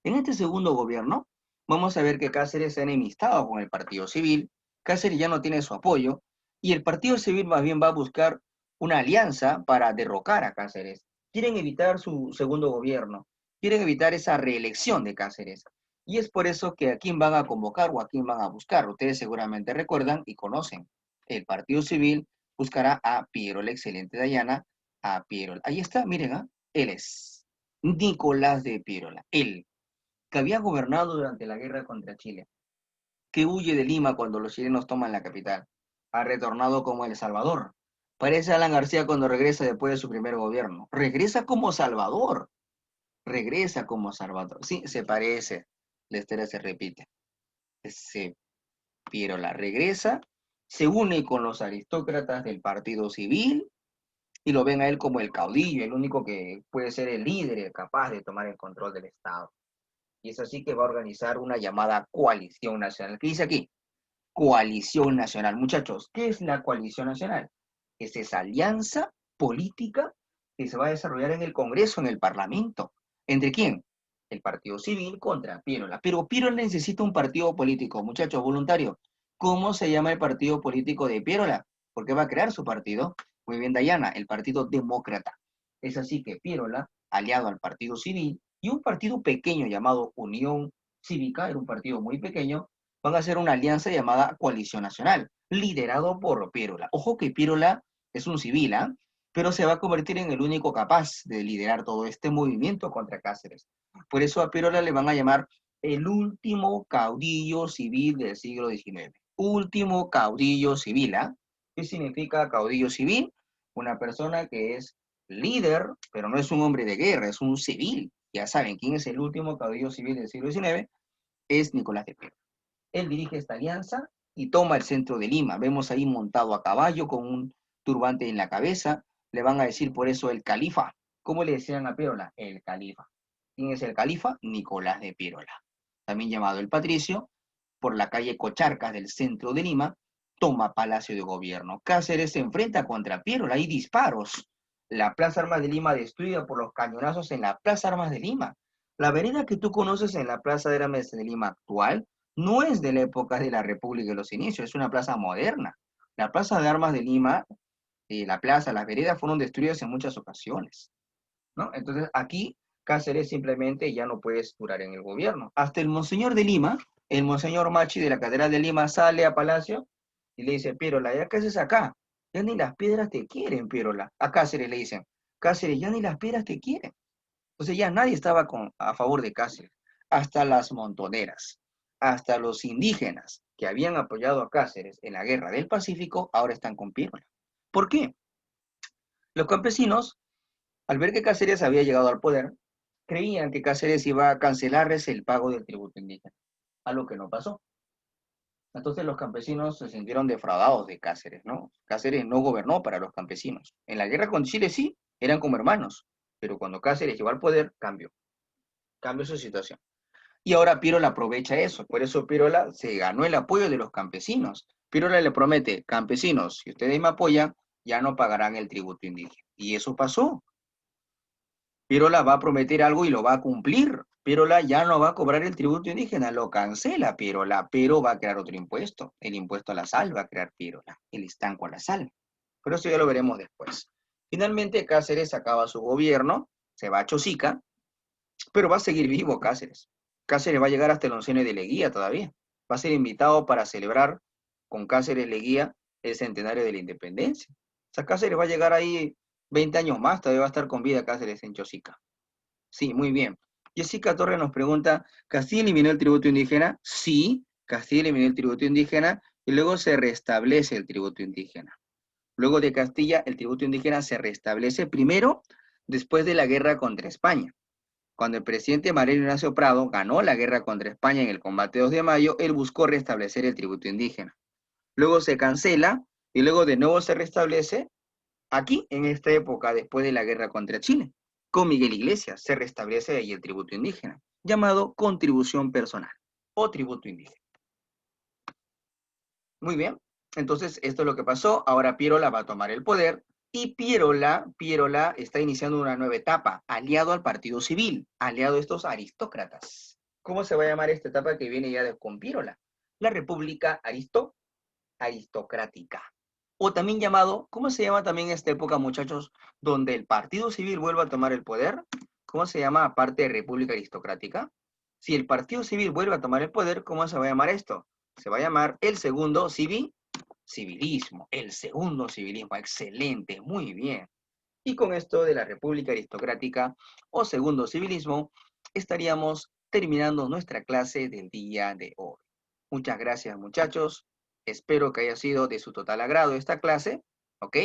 En este segundo gobierno vamos a ver que Cáceres se ha enemistado con el Partido Civil, Cáceres ya no tiene su apoyo y el Partido Civil más bien va a buscar una alianza para derrocar a Cáceres. Quieren evitar su segundo gobierno, quieren evitar esa reelección de Cáceres. Y es por eso que a quién van a convocar o a quién van a buscar. Ustedes seguramente recuerdan y conocen. El Partido Civil buscará a Piero, la excelente Dayana, a Piero. Ahí está, miren, él es Nicolás de Piérola, él que había gobernado durante la guerra contra Chile, que huye de Lima cuando los chilenos toman la capital, ha retornado como El Salvador. Parece Alan García cuando regresa después de su primer gobierno. Regresa como Salvador. Regresa como Salvador. Sí, se parece. La historia se repite. Se Piérola regresa, se une con los aristócratas del Partido Civil y lo ven a él como el caudillo, el único que puede ser el líder, el capaz de tomar el control del Estado. Y es así que va a organizar una llamada coalición nacional. ¿Qué dice aquí? Coalición nacional. Muchachos, ¿qué es la coalición nacional? Es esa alianza política que se va a desarrollar en el Congreso, en el Parlamento. ¿Entre quién? El Partido Civil contra Piérola. Pero Piérola necesita un partido político, muchachos, voluntarios. ¿Cómo se llama el partido político de Piérola? Porque va a crear su partido. Muy bien, Dayana, el Partido Demócrata. Es así que Piérola, aliado al Partido Civil, y un partido pequeño llamado Unión Cívica, era un partido muy pequeño, van a hacer una alianza llamada Coalición Nacional, liderado por Piérola. Ojo que Piérola es un civil, ¿ah? Pero se va a convertir en el único capaz de liderar todo este movimiento contra Cáceres. Por eso a Piérola le van a llamar el último caudillo civil del siglo XIX. Último caudillo civil, ¿ah? ¿Qué significa caudillo civil? Una persona que es líder, pero no es un hombre de guerra, es un civil. Ya saben, ¿quién es el último caudillo civil del siglo XIX? Es Nicolás de Piérola. Él dirige esta alianza y toma el centro de Lima. Vemos ahí montado a caballo con un turbante en la cabeza. Le van a decir por eso el califa. ¿Cómo le decían a Piérola? El califa. ¿Quién es el califa? Nicolás de Piérola. También llamado el patricio, por la calle Cocharcas del centro de Lima, toma Palacio de Gobierno. Cáceres se enfrenta contra Piérola. Hay disparos. La Plaza Armas de Lima destruida por los cañonazos en la Plaza Armas de Lima. La vereda que tú conoces en la Plaza de Armas de Lima actual no es de la época de la República de los inicios, es una plaza moderna. La Plaza de Armas de Lima, la plaza, las veredas fueron destruidas en muchas ocasiones, ¿no? Entonces aquí Cáceres simplemente ya no puede durar en el gobierno. Hasta el Monseñor de Lima, el Monseñor Machi de la Catedral de Lima sale a Palacio y le dice, Piérola, ¿ya qué haces acá? Ya ni las piedras te quieren, Piérola. A Cáceres le dicen, Cáceres, ya ni las piedras te quieren. Entonces ya nadie estaba a favor de Cáceres, hasta las montoneras, hasta los indígenas que habían apoyado a Cáceres en la guerra del Pacífico, ahora están con Piérola. ¿Por qué? Los campesinos, al ver que Cáceres había llegado al poder, creían que Cáceres iba a cancelarles el pago del tributo indígena, algo que no pasó. Entonces los campesinos se sintieron defraudados de Cáceres, ¿no? Cáceres no gobernó para los campesinos. En la guerra con Chile sí, eran como hermanos, pero cuando Cáceres llegó al poder, cambió su situación. Y ahora Piérola aprovecha eso, por eso Piérola se ganó el apoyo de los campesinos. Piérola le promete, campesinos, si ustedes me apoyan, ya no pagarán el tributo indígena. Y eso pasó. Piérola va a prometer algo y lo va a cumplir. Piérola ya no va a cobrar el tributo indígena, lo cancela Piérola, pero va a crear otro impuesto. El impuesto a la sal va a crear Piérola, el estanco a la sal. Pero eso ya lo veremos después. Finalmente Cáceres acaba su gobierno, se va a Chosica, pero va a seguir vivo Cáceres. Cáceres va a llegar hasta el onceno de Leguía todavía. Va a ser invitado para celebrar con Cáceres Leguía el centenario de la independencia. O sea, Cáceres va a llegar ahí 20 años más, todavía va a estar con vida Cáceres en Chosica. Sí, muy bien. Jessica Torres nos pregunta, ¿Castilla eliminó el tributo indígena? Sí, Castilla eliminó el tributo indígena y luego se restablece el tributo indígena. Luego de Castilla, el tributo indígena se restablece primero después de la guerra contra España. Cuando el presidente Mariano Ignacio Prado ganó la guerra contra España en el combate 2 de mayo, él buscó restablecer el tributo indígena. Luego se cancela y luego de nuevo se restablece aquí, en esta época, después de la guerra contra Chile. Con Miguel Iglesias se restablece ahí el tributo indígena, llamado contribución personal o tributo indígena. Muy bien, entonces esto es lo que pasó. Ahora Pierola va a tomar el poder y Pierola está iniciando una nueva etapa, aliado al Partido Civil, aliado a estos aristócratas. ¿Cómo se va a llamar esta etapa que viene ya con Pierola? La República Aristocrática. O también llamado, ¿cómo se llama también esta época, muchachos, donde el Partido Civil vuelve a tomar el poder? ¿Cómo se llama aparte de República Aristocrática? Si el Partido Civil vuelve a tomar el poder, ¿cómo se va a llamar esto? Se va a llamar el segundo civilismo, el segundo civilismo. Excelente, muy bien. Y con esto de la República Aristocrática o segundo civilismo, estaríamos terminando nuestra clase del día de hoy. Muchas gracias, muchachos. Espero que haya sido de su total agrado esta clase, ¿ok?